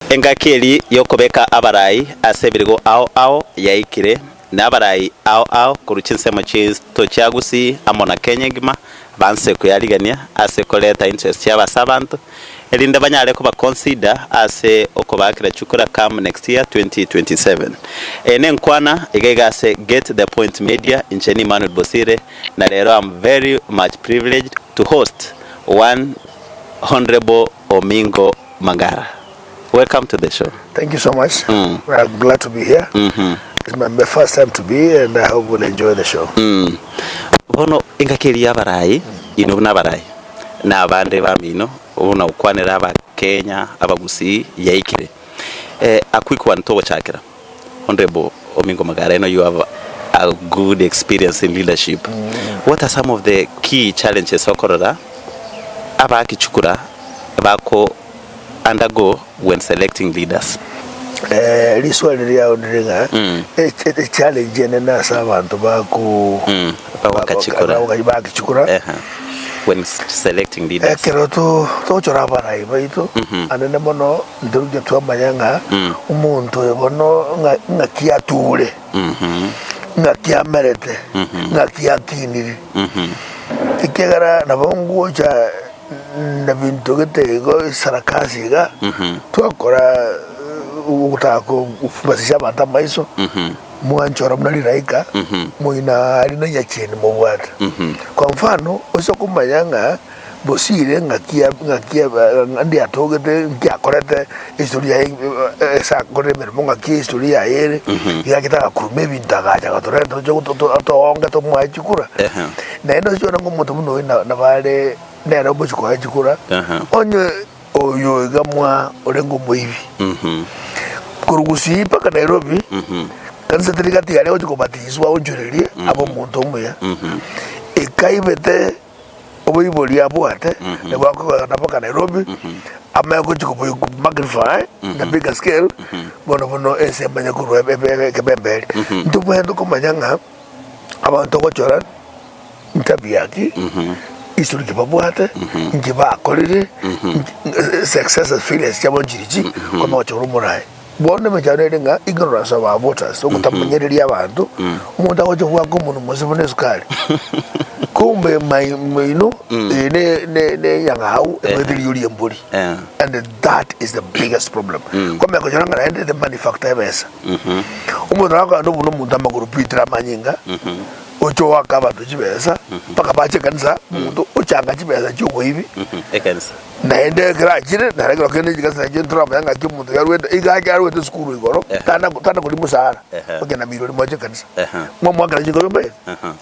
engakeli yokobeka abarai asebirigo ao yaikire nabarai ao kuruchinsemo chisto cha Gusii amona Kenya gima banse kuyarigania ase koleta interest y'abasabantu elinde banyale kuba consider ase okobakira chukura come next year 2027 enenkwana igegase get the point media incheni Manuel Bosire na lero I'm very much privileged to host one honorable Omingo Magara. Welcome to the show. Thank you so much. I'm glad to be here. It's my first time to be, and I hope we'll enjoy the show. Bono ingakeli abarai ino nabarai na abande bamino una ukwanira aba Kenya aba Gusii yaikire akwikwa ntobo chakira. Honorable Omingo Magara, I know you have a good experience in leadership. What are some of the key challenges okorora aba kichukura abako undergo when selecting leaders? Liswali lya odiringa challenge nena sabantu baku bakachikura when selecting leaders. Kero to chora barai baitu anene mono nduruje twamanyanga umuntu bono ngakia tule ngakia merete ngakia kiniri ikegara nabongo cha na bintu gete go sarakasi ga twakora utako ufubasisha bata maiso mwanchora mnali raika muina alina yacheni mubwata kwa mfano osokumanyanga Bosire ngakia ndi atogete ngiakorete historia esa koremera monga ki historia yere yakitaka kurume bintagaja gatoreta to onga to mwachikura na eno sio ngo muntu muno na bale nera bochiko achikura onye oyo gamwa orengo moibi Gusii paka Nairobi kanisa tirikati yale ochiko batizwa onjoreri abo muntu muya ekaibete oboiboli abwate ne bako na paka Nairobi amako chiko boy magnify na bigger scale bono ese manya kuru kebembeli ntubwendo komanyanga abantu kochora ntabiaki historique babwate ngiba akolere success failures chabo jiriji kono ochoro murai bonde mejarenga ignorance of our voters okutamanyereri abantu umuntu akoje kwako umuntu muzibone sukali kumbe maino ne yangau ebediri yuri emburi and that is the biggest problem kombe ko joranga ende the manufacturer besa umuntu akando buno muntu amaguru pitra manyinga ocho wakaba tujibesa paka bache kanisa muntu ochanga chibesa chuko hivi ekanisa naende grajire na regalo kene jikasa jentra mayanga kimuntu yarwete igaga yarwete skuru igoro tana kuli musara ogena mirori moje kanisa mwa gara jingo mbe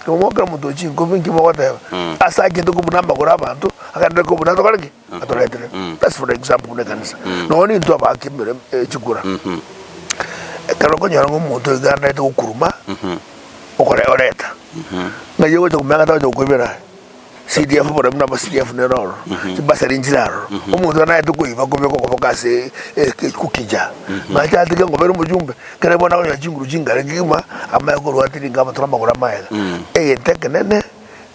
mwa gara muntu chingo vingi mwa wata asa kintu kubunamba kura abantu akande kubunamba kaliki atoletere that's for example ne kanisa no ni nto abakimire chikura karoko nyarango muntu iganda ito kuruma okore oreta ngayo to kumanga to kwibera CDF bora mna CDF ne roro tibasari njiraro umuntu na yetu kuiva komeko kopokase kukija ngacha atike ngobero mujumbe kare bona ko yachinguru jingare ngima amayako rwatiri ngaba turamba kuramaya entekenene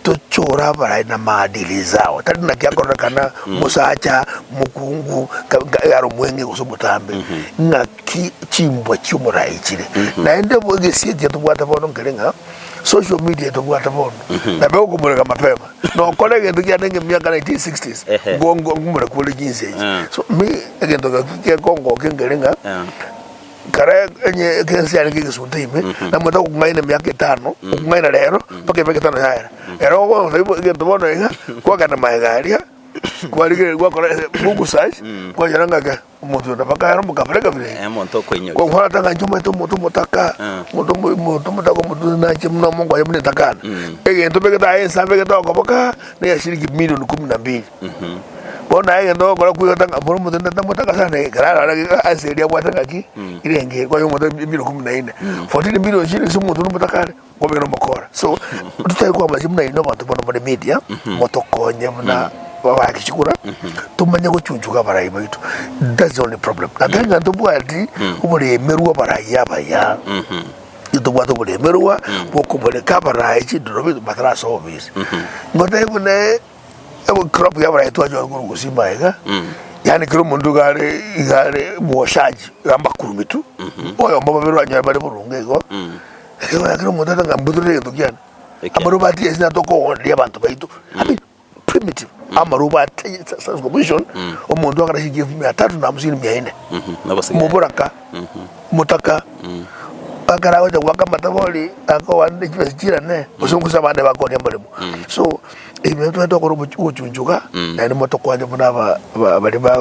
to chora bara na maadili zao tadi na kyakora kana musacha mukungu yaro mwenge kusobutambe na chimbo chumura ichire na ende bogesi je tubwata bono ngerenga social media tubwata bono na bego kumureka mapema no kolege ndukia nenge miaka 1960s gongo ngumura kule jinsi so mi egendo ke kongo kengerenga kare enye kensi ani kisunteime na mwenda kungaina miaka 5 kungaina lero pake pake 5 yaera ero go ngendo bono ega kwa kana maegaria kwa ligere kwa kore buku size kwa yaranga ka umuntu ndapaka yaro mukapeleka vile muntu kwenye kwa mfano tanga njuma to muntu mutaka muntu mutaka muntu na chimna mungu ya mnetakana egento peke ta ensa peke to koboka na ya shilingi milioni 12 bona egento kwa kuyotanga boro muntu ndamutaka sana garara aseria bwatanga ki irenge kwa yo muntu milioni 14 14 milioni shilingi muntu mutaka kwa beno makora so tutaikuwa mazimna ino bantu bona media motokonye mna wakichikura tumanya guchunjuka barayi baitu that's the only problem aganga ndubwati ubure meruwa barayi abaya itubwato ubure meruwa bokubule kabarayi chidrobe batraso obis ngote ibune crop ya barayi twajo Gusii maiga yani kiro mundu gare muoshaji gamba kurumitu oyo mbaba birwanya bari burunge go ewa kiro mundu ngambudure ndukyana amarubati ezina toko only abantu baitu I mean primitive amarubati commission omuntu akarashi give me 350 muburaka mutaka akarawa ja waka mataboli akawande kibasira ne usunguza bande bakoni ambalemu so ibintu tokoro buchunjuka na ni moto kwanje buna bali ba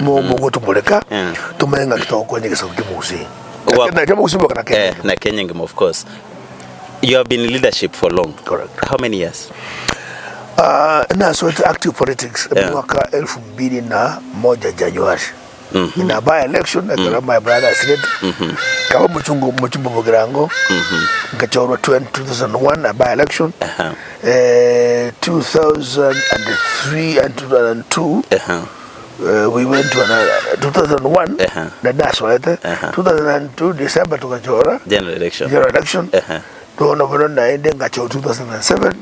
mo gotumuleka tumenga kitoko nyekesa kukimusi na jamu kusimba na Kenya na Kenya ngam of course you have been in leadership for long. Correct. How many years? So it's active politics mwaka 2001 January. In a by-election, I got my brother Senate. Kama mchumbo Bogirango. Ngachorwa 2001 a by-election. 2003 and 2002. We went to another 2001. That's right. 2002 December to Gachora. General election. 2007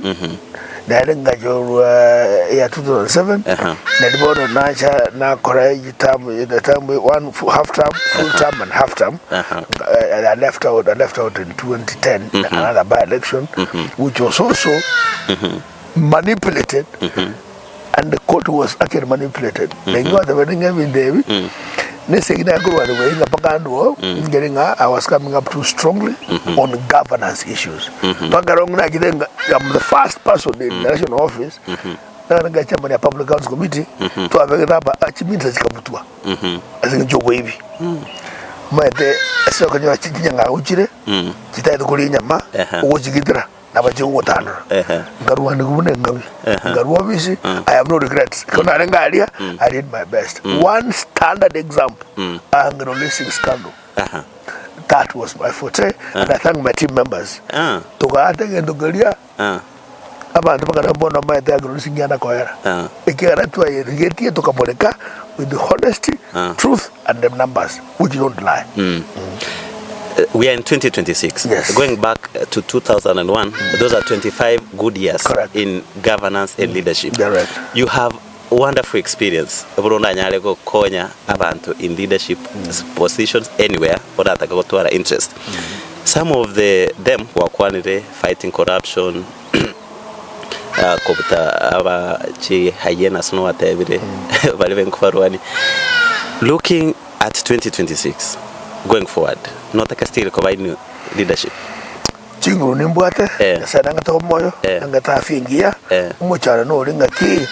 narenga jo ya 2007 na dibono na correct term the term one half term full term and half term I left out in 2010 another by election which was also manipulated and the court was actually manipulated they got the wedding every day I was coming up too strongly on governance issues. I'm the first person in the national office na chairman ya public accounts committee to have a chimita chikabutua as a job wavy maete so kanyo chinyanga uchire chitaito kuli nyama ojigidra na bajengo tano ngaruwa ngubune ngawi ngaruwa bisi I have no regrets kuna rengalia I did my best one standard example I'm releasing scandal that was my forte and I thank my team members tokaate ngendogalia abantu bakarambona maete releasing yana koera ikera tu ayegetie tokamoleka with the honesty truth and the numbers which don't lie. We are in 2026. Yes. Going back to 2001, those are 25 good years. Correct. In governance and leadership. Correct. You have wonderful experience. Burunda nyaleko konya abantu in leadership positions anywhere or that go to our interest. Some of them who are quantity fighting corruption, kopta aba chi hyenas no atebire baliven kufarwani. Looking at 2026. Going forward, not like still provide new leadership. Chinguru nimbwate, sadanga to moyo, ngata fingia, umuchara no ringa ki.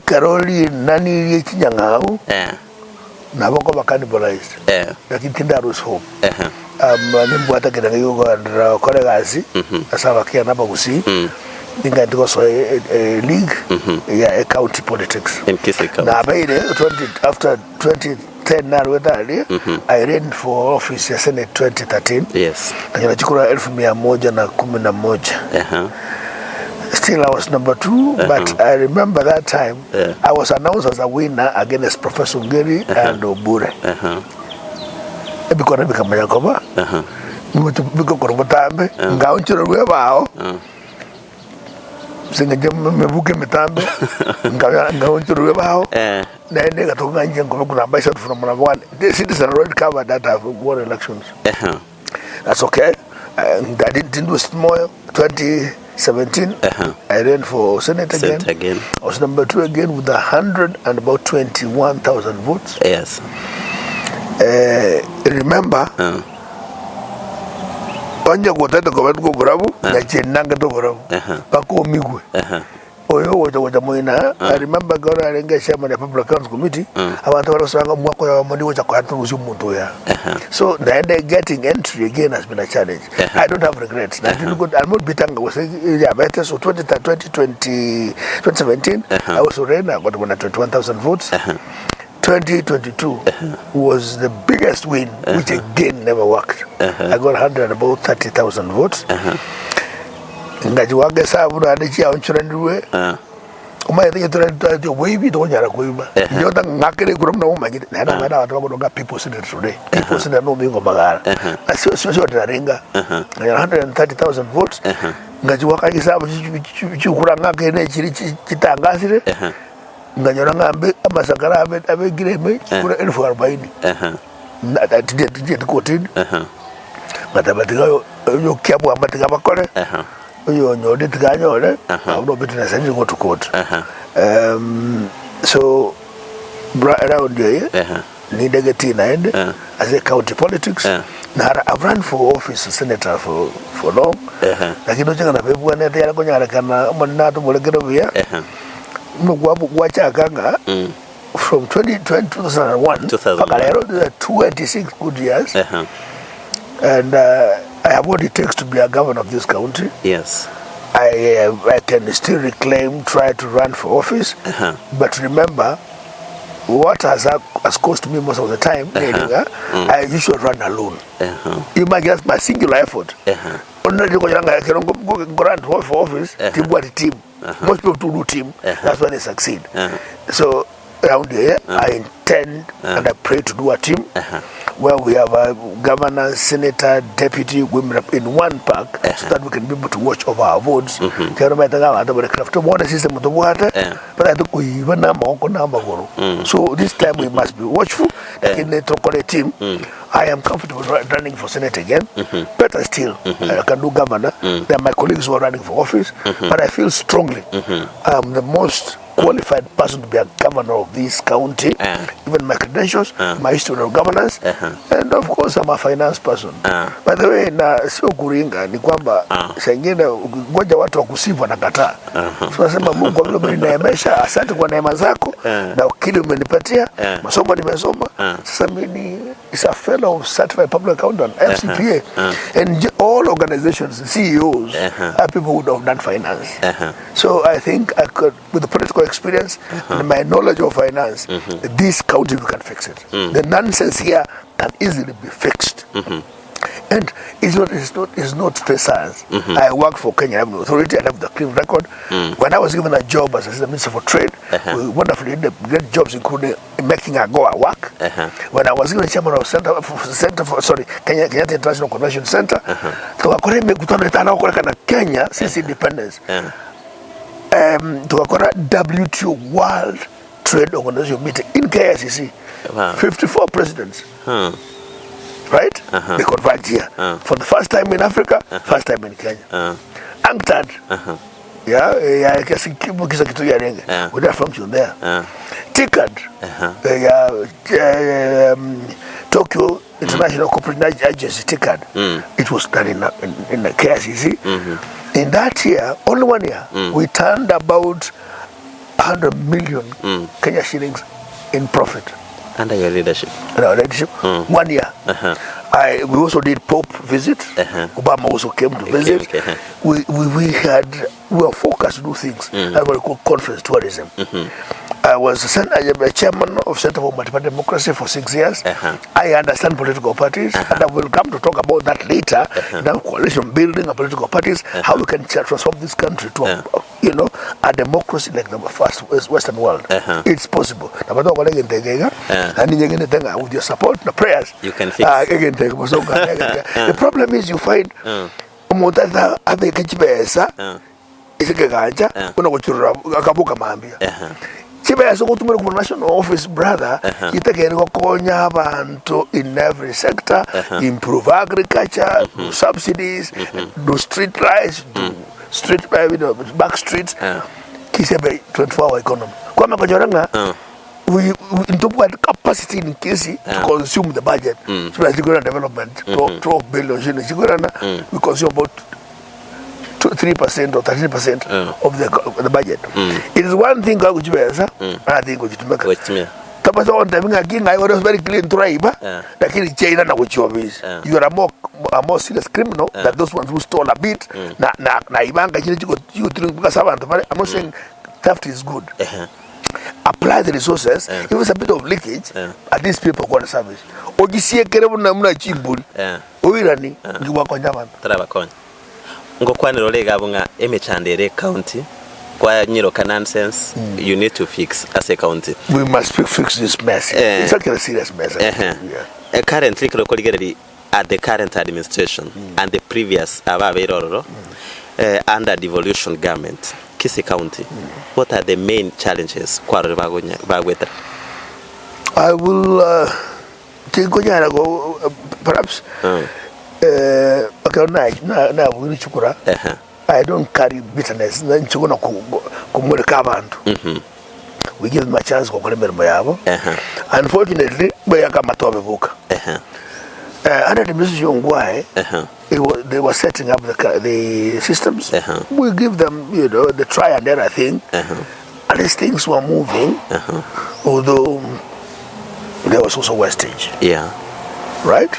Karoli nani yechinyangau. Na boko bakanibolized. Lakini tindarus home. Nimbwate kidanga yugo andra kolegasi, asaba kia naba Gusii. Ninga ndiko so league ya county politics. In Kisii County. Na baide after 2010 I ran for office ya Senate 2013. Yes. Nikachukua 1111. Still I was number 2, but I remember that time I was announced as a winner against Professor Ngeri and Obure. Because become Yakoba. Because Korbotambe, Ngaunchiro Webao. Singa mebuke mitambe ngaonchuru webao na ndega toka nje ngoma kuna baisha from number 1 the citizen already covered that have won elections that's okay I didn't do more 2017 I ran for Senate again I was number 2 again with 121,000 votes. Yes. Remember Onja kutata kwa watu kurabu na chenanga to kurabu bako migwe oyo wote moina I remember gora arenga chairman ya public accounts committee abantu barasanga mwako ya mandi wocha kwa turuzi muntu ya so the getting entry again has been a challenge. I don't have regrets. I'm not bitanga was ya better so 2017 I was already I got 121,000 votes. 2022 was the biggest win, which again never worked. I got 130,000 votes. Ngajiwage sabu na ndichi ya unchuranduwe. Umayete yeturandu webi to nyara kuiba. Yota ngakere kurom na umagite. Na mada watu wagonga people sitting today. People sitting no Omingo Magara. Sio taringa. 130,000 votes. Ngajiwaka isabu chukura ngakere chiri chitangasire. nganyora ngambe amasakara abe gireme kura 1040 na tije tikotini matabatiga yo kyabwa matiga bakore yo nyode tiganyore no bitina sanje go to court so around here need to get in as a county politics now I've run for office senator for long lakini nje kana pebu ne tayari konyara kana monna to molekero bia mugwabu gwachakanga from 2001 pakalero 26 good years and I have what it takes to be a governor of this county. Yes. I can still try to run for office, but remember, what has cost me most of the time, I usually run alone. You might get my singular effort. Only go grant for office, team. Most people do team, that's why they succeed. So around here, I intend and I pray to do a team where we have a governor, senator, deputy, women in one park so that we can be able to watch over our votes. But I think we even number. So this time we must be watchful. In the team, I am comfortable running for Senate again. Better still, I can do governor. There are my colleagues who are running for office, but I feel strongly I'm the most qualified person to be a governor of this county. Even my credentials, my history of governance, and of course I'm a finance person. By the way, na sio kuringa ni kwamba sengine ngoja watu wakusifu na kataa. Tunasema Mungu kwa vile umeneemesha, asante kwa neema zako na ukili umenipatia, masomo nimesoma. Sasa mimi is a fellow certified public accountant, FCPA, and all organizations, CEOs, are people who have done finance. So I think I could, with the political experience and my knowledge of finance, this county we can fix it. The nonsense here can easily be fixed. And it's not space science. I work for Kenya Revenue Authority. I have the clean record. When I was given a job as Assistant Minister for Trade, we wonderfully did great jobs, including making AGOA work. When I was given chairman of Kenyatta International Convention Center, tukakora mikutano itano kwa Kenya since independence. Tukakora WTO World Trade Organization meeting in KICC. 54 presidents. Right? They converge here. For the first time in Africa, first time in Kenya. UNCTAD. Yeah, kisa kitu ya renge. We don't function there. TICAD. Tokyo International Corporate Agency, TICAD. It was done in the KICC. In that year, only 1 year, we turned about 100 million Kenya shillings in profit. Under your leadership? 1 year. We also did Pope visit. Obama also came to visit. We were focused to do things. That we call conference tourism. I was a chairman of Center for Multiparty Democracy for 6 years. I understand political parties, and I will come to talk about that later. Now, coalition building of political parties, how we can transform this country to, a democracy like the first Western world. It's possible. With your support, the prayers, you can fix. The problem is you find Chibaya sokutumira ku national office brother itagerwa konya abantu in every sector, improve agriculture, do subsidies, do street lights, do street back streets. Kisebe 24-hour economy. Kwa makajoranga we into capacity in Kisii to consume the budget. So as development 12 billion we consume about 3% or 13% of the budget. It is one thing I think which to make. Tapasa on time I was very clean tribe. Lakini China na kuchobis. You are a more serious criminal than those ones who stole a bit. Na ibanga you because I'm not saying theft is good. Apply the resources. If it's a bit of leakage, at least people got a service. Ogisie kerebu na muna chimbuli. Oirani ngiwa konyaman. Trabakonya. Ngokwaniro legabunga emechandere county kwa nyiroka nonsense you need to fix as a county. We must fix this mess. It's not a serious mess. Currently at the current administration and the previous under devolution government Kisii County, what are the main challenges? I will take perhaps I don't carry bitterness. We give them a chance. Unfortunately, under the decision why they were setting up the systems, we give them, the try and error thing. At least things were moving, although there was also wastage. Yeah. Right?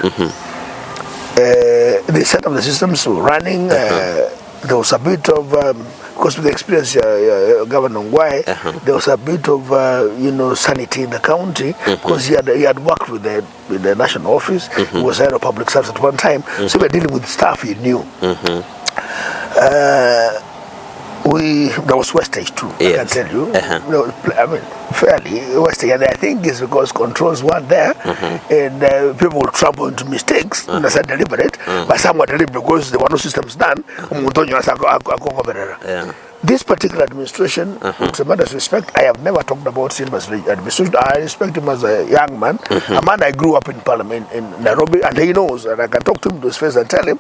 They set up the systems running. There was a bit of, because with the experience, Governor Ngwai, there was a bit of, sanity in the county, because he had worked with the national office. He was head of public service at one time, so we were dealing with staff he knew. There was wastage too, I can tell you. Fairly wastage, and I think it's because controls weren't there, and people would trample into mistakes, not deliberate, but some were deliberate because there were no systems done. This particular administration, with tremendous respect, I have never talked about Silva's administration. I respect him as a young man, a man I grew up in Parliament in Nairobi, and he knows, and I can talk to him to his face and tell him,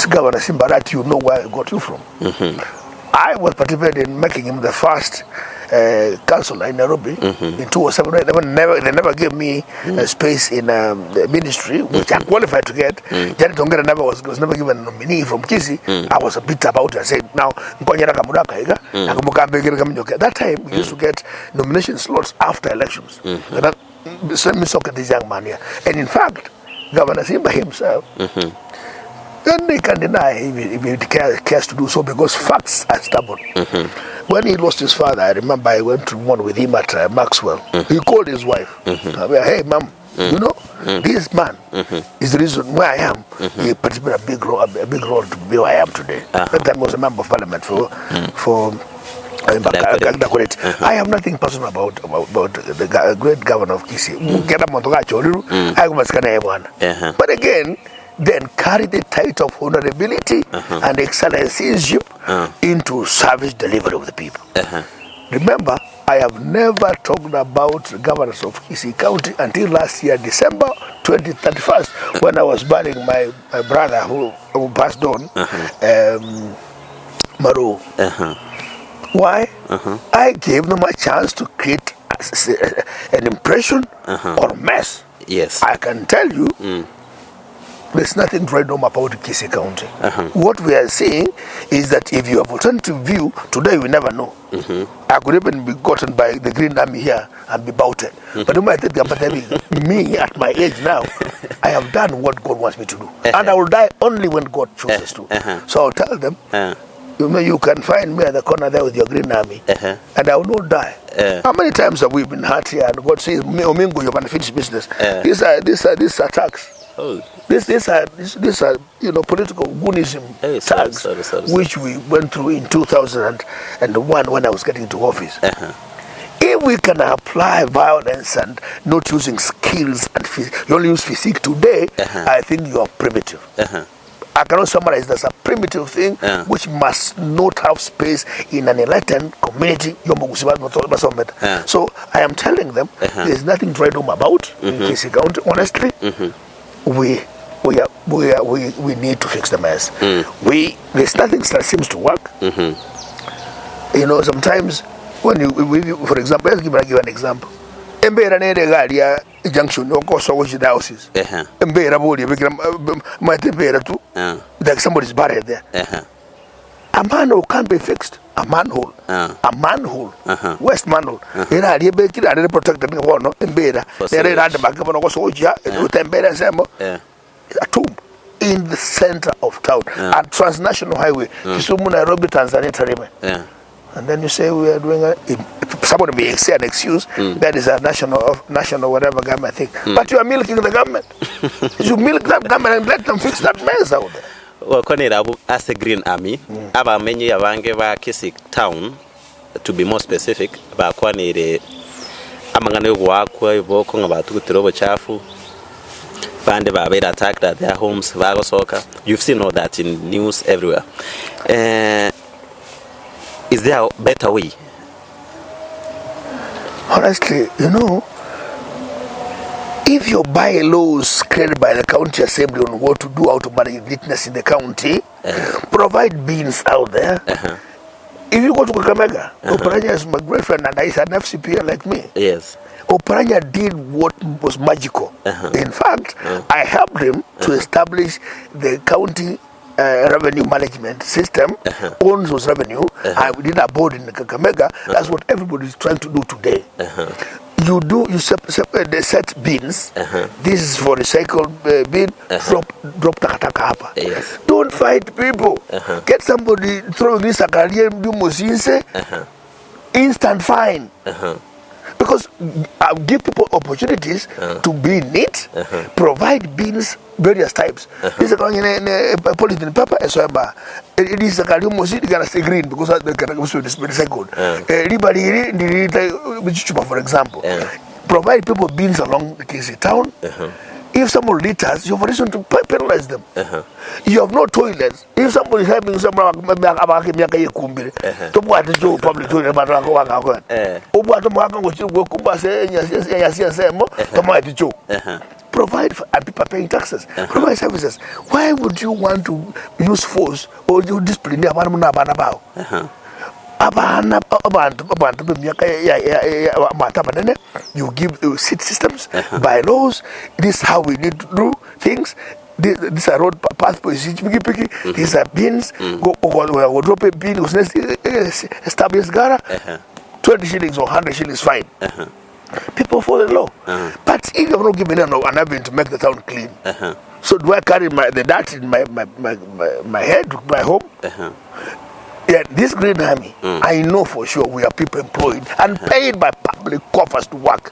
Governor Simbarat, you know where I got you from. I was participating in making him the first councillor in Nairobi in 2007. They never gave me a space in the ministry, which I qualified to get. Janet Ongera was never given a nominee from Kisii. I was a bit about it. I said, now, that time, we used to get nomination slots after elections. Let me talk at this young man here. And in fact, Governor Simba himself, and they can deny if he cares to do so, because facts are stubborn. When he lost his father, I remember I went to one with him at Maxwell. He called his wife. Hey, ma'am, this man is the reason why I am. He played a big role to be where I am today. That time I was a member of parliament for I have nothing personal about the great governor of Kisii. But again, then carry the title of honorability and excellencyship into service delivery of the people. Remember, I have never talked about governors of Kisii County until last year, December 2031, when I was burying my brother who passed on, Maru. Why? I gave them a chance to create an impression or mess. Yes. I can tell you, there's nothing right now about Kisii County. What we are saying is that if you have alternative view, today we never know. I could even be gotten by the Green Army here and be bouted. But me at my age now, I have done what God wants me to do. And I will die only when God chooses to. So I'll tell them, you can find me at the corner there with your Green Army, and I will not die. How many times have we been hurt here and God says, Omingo, you've unfinished business? These are attacks. These are political goonism tags, which we went through in 2001 when I was getting into office. If we can apply violence and not using skills and you only use physique today, I think you are primitive. I cannot summarize that's a primitive thing which must not have space in an enlightened community. So I am telling them there's nothing to write home about in Kisii County. Honestly, we need to fix the mess. There's nothing that seems to work. Sometimes when you for example, let's give an example. Embera nere gari ya junction okoso which diocese. Embera body matembera tu. Like somebody's buried there. A manhole can't be fixed. A manhole. West manhole. Era ali bekira ali protected ngono embera. Nere randa bakabona okoso uja utembera semo. A tomb in the center of town at transnational highway. Kisumu, Nairobi, Tanzania, Tarime. And then you say we are doing somebody may say an excuse that is a national whatever government thing. But you are milking the government. You milk that government and let them fix that mess out there. Well, as a Green Army, aba menye yabange ba Kisii town, to be more specific, ba kwanire amangane gwakwa iboko ngabatu kutirobo chafu. Bande ba been attacked at their homes, Vago Soka. You've seen all that in news everywhere. Is there a better way? Honestly, if your bylaws created by the county assembly on what to do, how to manage neatness in the county, provide beans out there. If you go to Kakamega, Oparanya is my great friend and he's an FCPA like me. Yes. Oparanya did what was magical. In fact, I helped him to establish the county revenue management system, owns those revenue. I did a board in Kakamega. That's what everybody is trying to do today. You separate the set bins. This is for recycled bin. Drop takataka hapa. Yes. Don't fight people. Get somebody throwing this akaria musinse. Instant fine. Because give people opportunities to be neat, provide bins, various types. This is a polythene paper, and so it is a calium gonna stay green because the cannabis is recycled. For example, provide people bins along the Kisii town. If someone litters, you have a reason to penalize them. You have no toilets. If somebody is having some public toilet, provide and people paying taxes, provide services. Why would you want to use force or you discipline? You give seat systems, bylaws. This is how we need to do things. These are road pathways. These are bins. Go drop a bin. Establish Magara. 20 shillings or 100 shillings fine. People follow the law. But if you're not giving an avenue to make the town clean, so do I carry the dirt in my head, my home? Yeah, this Green Army, I know for sure we are people employed and paid by public coffers to work.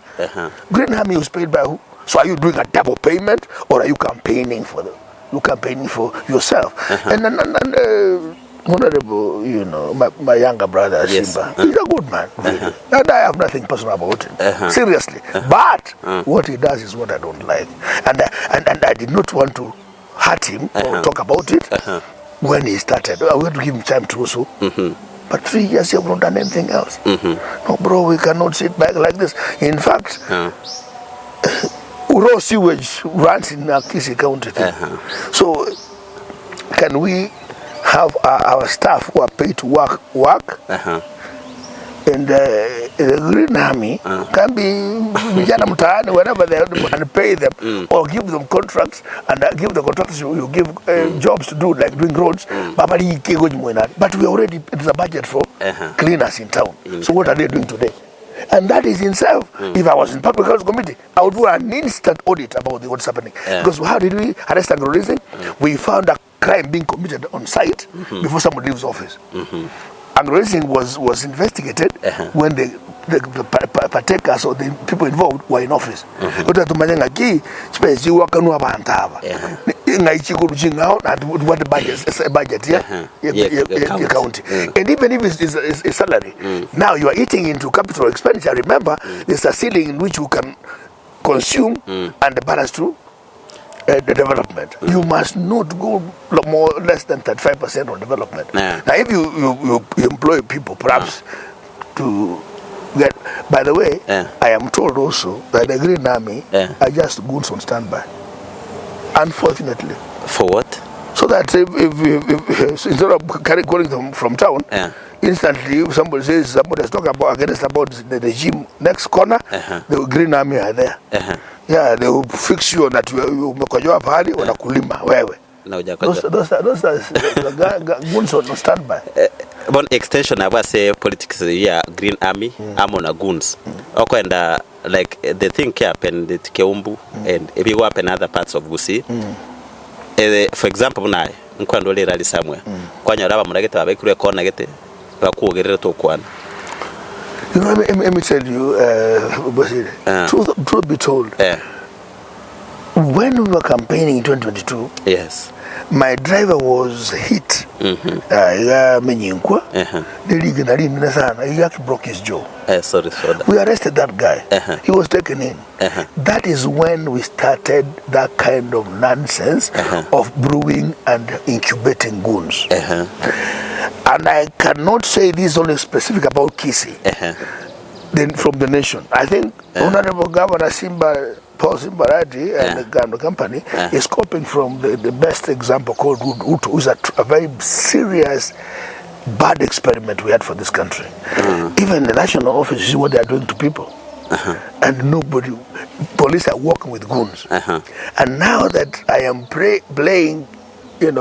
Green Army was paid by who? So are you doing a double payment, or are you campaigning for yourself? And honorable, my younger brother, yes. Simba, he's a good man, really. And I have nothing personal about him, seriously. But what he does is what I don't like. And I did not want to hurt him or talk about it when he started. I want to give him time to do so. But 3 years he have not done anything else. No, bro, we cannot sit back like this. In fact, raw sewage runs in Kisii County. So, can we have our staff who are paid to work? And the Green Army can be vijana mtaani wherever they are and pay them or give them contracts and give the contractors you give jobs to do, like doing roads. But we already, it's a budget for cleaners in town. So what are they doing today? And that is in itself. If I was in public health committee, I would do an instant audit about what's happening. Because how did we arrest agro-racing? We found a crime being committed on site before somebody leaves office. Agro-racing was investigated when the partakers or the people involved were in office. What the budget county. And even if it's salary, now you are eating into capital expenditure. Remember, there's a ceiling in which you can consume and the balance to the development. You must not go less than 35% on development. Now, if you employ people, perhaps to get. By the way, I am told also that the Green Army are just goons on standby. Unfortunately. For what? So that if instead of calling them from town, instantly if somebody says somebody is talking about the regime next corner, the Green Army are there. Yeah, they will fix you on that. You umekojoa pahali wanakulima wewe. Those are goons on standby. One extension I was say politics Green Army, I'm on a goons. And like the thing happened at Keumbu and if you happen other parts of Gusii. For example, now nkwandole rally somewhere. Kwanya raba muragete babekure kona gete bakuogerera to kwana. Let me tell you, truth be told, when we were campaigning in 2022, yes, my driver was hit. He broke his jaw. Sorry for that. We arrested that guy. He was taken in. That is when we started that kind of nonsense of brewing and incubating goons. And I cannot say this only specific about Kisii. Then from the nation, I think Honorable Governor Paul Simbarati and the Gando company is copying from the best example called Utu, who's a very serious bad experiment we had for this country. Even the national office, you see what they are doing to people. And nobody, police are working with goons. And now that I am playing, good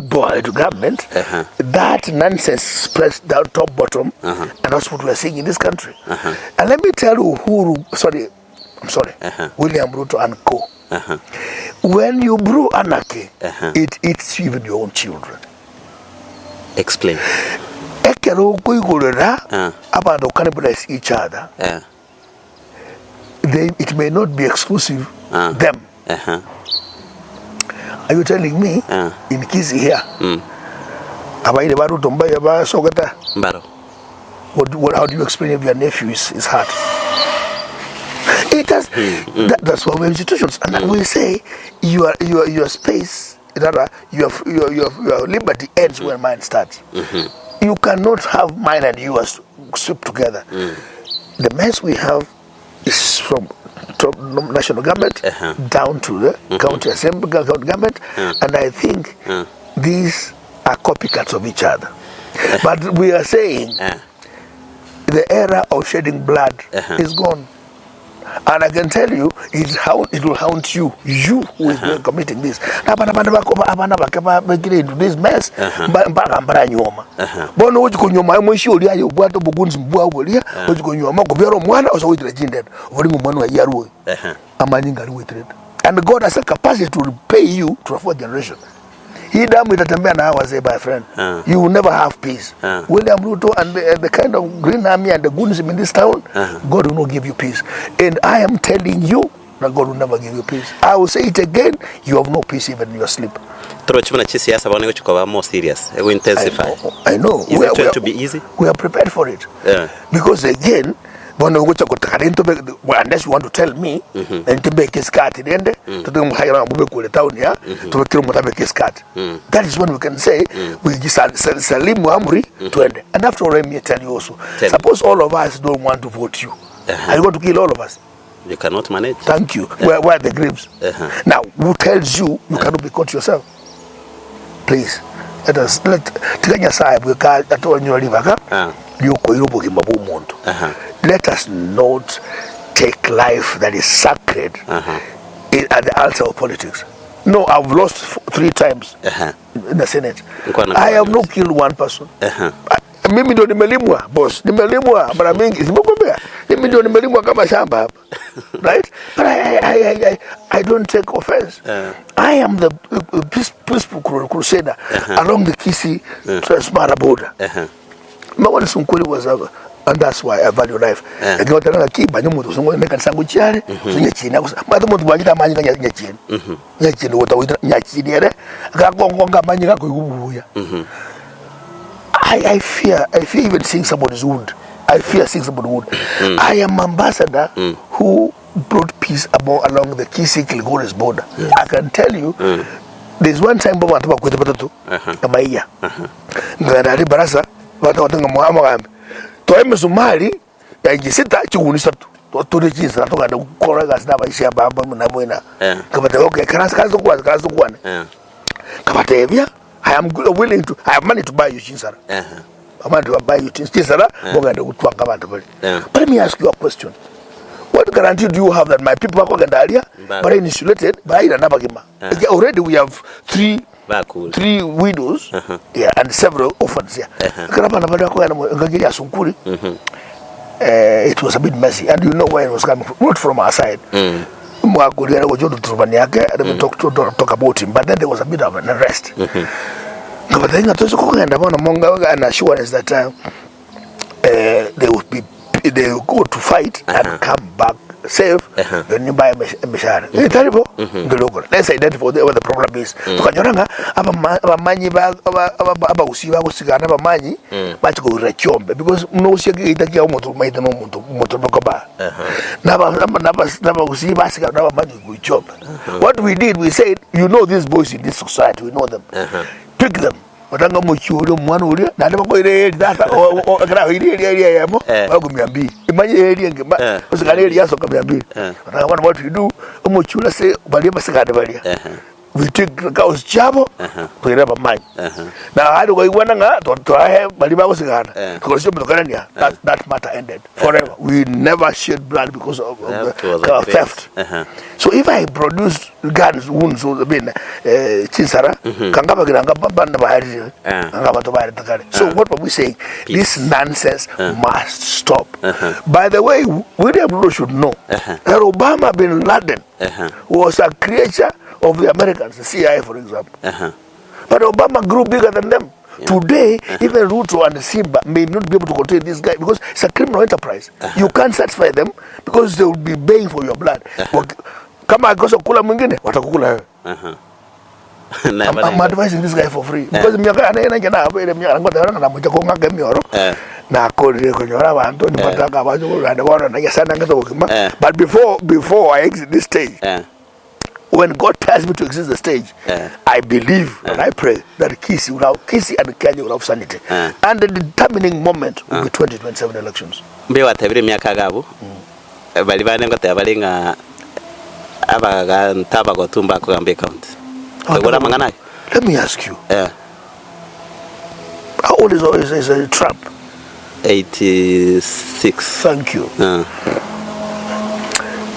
boy to government, that nonsense spreads down top bottom, and that's what we are seeing in this country. And let me tell you William Ruto and co. When you brew anarchy, it eats even your own children. Explain. About to cannibalize each other. It may not be exclusive them. Are you telling me in Kisii here? How do you explain if your nephew is hurt? It has. That's why we have institutions, and we say your space, your liberty ends where mine starts. You cannot have mine and yours sweep together. The mess we have is from top national government down to the county assembly government, and I think these are copycats of each other. But we are saying the era of shedding blood is gone. And I can tell you, it will haunt you who is committing this. Into this mess, and God has a capacity to repay you to a fourth generation. He damn it my friend. You will never have peace. William Ruto and the kind of Green Army and the goons in this town, God will not give you peace. And I am telling you that God will never give you peace. I will say it again, you have no peace even in your sleep. More serious. We intensify. I know. Is it going to be easy? We are prepared for it. Because again, unless you want to tell me, that is when we can say we just Salimu Amri to end. And after all, let me tell you also, suppose all of us don't want to vote you. Are you going to kill all of us? You cannot manage. Thank you. Where are the graves? Now, who tells you cannot be caught yourself? Please, let us not take life that is sacred at the altar of politics. No, I've lost 3 times in the Senate. I have not killed one person. Mimi ndo nimelimwa boss, nimelimwa mara mingi, simekwambia mimi ndo nimelimwa kama shamba hapa, right? But I don't take offense. I am the peaceful crusader along the Kisii Transmara border. My one Sunkuli was and that's why I value life. I got another key, but you must make a sandwich. I fear even seeing somebody's wound. I fear seeing somebody's wound. I am ambassador who brought peace along the Kisii-Kilgoris border. I can tell you, there's one time Baba Antaba Kutabatu, Amaya. Ngari Barasa, Watanga Muhammad. Toime Sumari, Yangisita, Chunisatu, to the cheese, I told the Koragas Nava Shababa Nabuena. Kabate, Karaskazo was Gazuan. Kabatevia. I am willing to. I have money to buy you Chinsara. I want to buy you Chinsara. But let me ask you a question. What guarantee do you have that my people are going to but insulated by Nabagima? Already we have 3 widows and several orphans here. It was a bit messy, and you know where it was coming from. Not from our side. Talk about him, but then there was a bit of an arrest. But then I an assurance that they will go to fight and come back safe. When you buy a mishara, it's terrible. Let's identify what the problem is. Because no what we did, we said, you know these boys in this society, we know them. Pick them. watanga muchulo mwana uli na ndaba ko ile data akara ile yamo bago 200 imanye ile ngema usikale ile yasoka 200 watanga what you do muchulo se bali basikade bali we take the cows chabo to reba mine na hado go igwana nga to have bali bago sigana because you mtokania that matter ended forever. We never shed blood because of the theft. So if I produce guns wounds so been chinsara kangaba giranga banda bahari ngaba to bahari takare. So what were we saying? This nonsense must stop. By the way, William Ruto should know that Obama bin Laden was a creature of the Americans, the CIA for example. But Obama grew bigger than them. Today, even Ruto and Simba may not be able to contain this guy because it's a criminal enterprise. You can't satisfy them because they will be baying for your blood. Kama akosa kula mwingine watakukula wewe. I'm advising this guy for free because miaka anaenda jana ile miaka ngoja na moja ko ngaka mioro na kodi kunyora abantu ni pataka abantu wana na yasana ngato kima. But before I exit this stage, when God tells me to exit the stage, I believe and I pray that Kisii and Kenya will have sanity. And the determining moment will be 2027 elections. Mbewa tebire miaka gabu bali bane ngote abalinga abaga ntaba go tumba ko gambe count. Let me ask you. How old is Trump? 86. Thank you. Let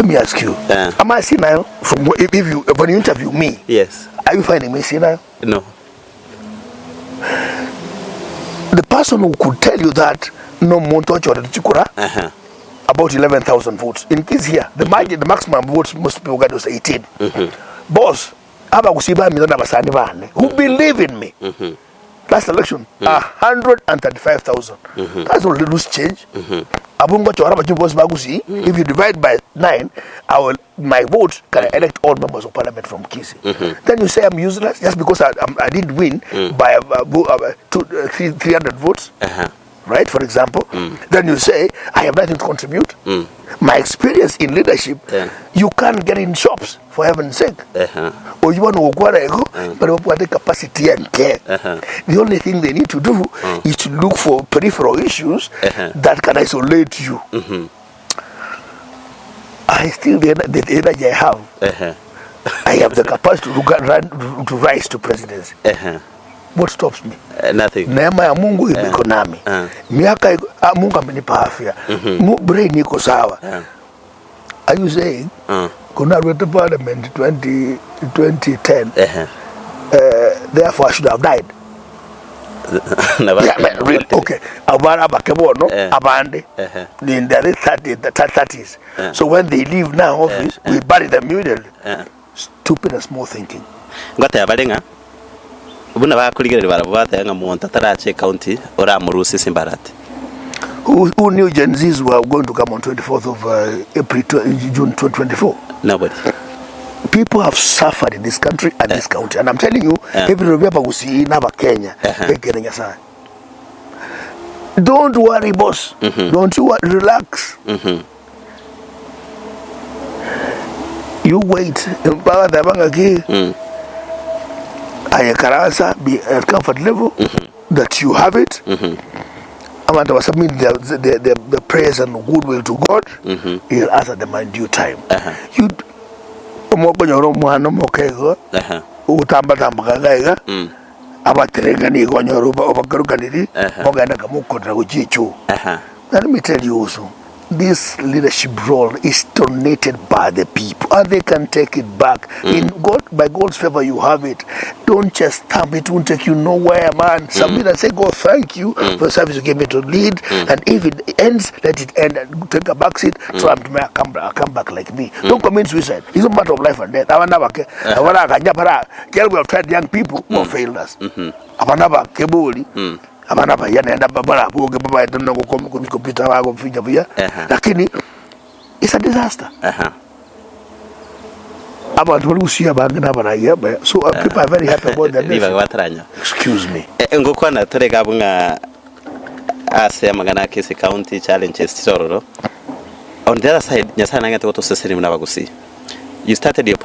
me ask you. Am I senile? When you interview me, yes. Are you finding me senile? No. The person who could tell you that no Montocho or Chikura about 11,000 votes in Kisii, the maximum votes most people got was 18. Boss, who believe in me. Last election, 135,000. That's a loose change. If you divide by 9, my vote can elect all members of parliament from Kisii. Then you say I'm useless just because I didn't win by 300 votes. Right, for example. Then you say I have nothing to contribute. My experience in leadership, you can't get in shops, for heaven's sake. Or you want to go but what the capacity and care. The only thing they need to do is to look for peripheral issues that can isolate you. I still the energy I have. I have the capacity to rise to presidency. What stops me? Nothing. Neema ya Mungu iko nami. Miaka Mungu amenipa afya. Brain iko sawa. Are you saying kuna went to parliament 2010? Therefore I should have died. Really? Okay. Abara bakebono abande in the 30s. So when they leave now office, we bury them immediately. Stupid and small thinking. Ngata yabalenga ubuna bakuligere barabata yanga monta tarache county ora murusi simbarati. Who knew Gen Zs were going to come on 24th of June 2024? Nobody. People have suffered in this country and this county, and I'm telling you, every remember Gusii na Kenya, don't worry, boss. Don't you worry, relax. You wait. Be at comfort level that you have it. And I submit the praise and goodwill to God. He'll answer them in due time. You let me tell you also, this leadership role is donated by the people, and they can take it back. By God's favor, you have it. Don't just stamp it; won't take you nowhere, man. Submit and say, God, thank you for the service you gave me to lead. And if it ends, let it end and take a back seat. So I'm to come back like me. Don't commit suicide. It's a matter of life and death. We have tried young people who have failed us. Abana ba yanaenda babara buoge baba yatuna kompyuta wako mfija pia lakini it's a disaster. Abantu balusia bangana baraya so people are very happy about that. Excuse me. Ngokwana tureka bunga ase Magara Kisii county challenges sororo. On the other side nyasana ngate to seseni mnabagusi. You started your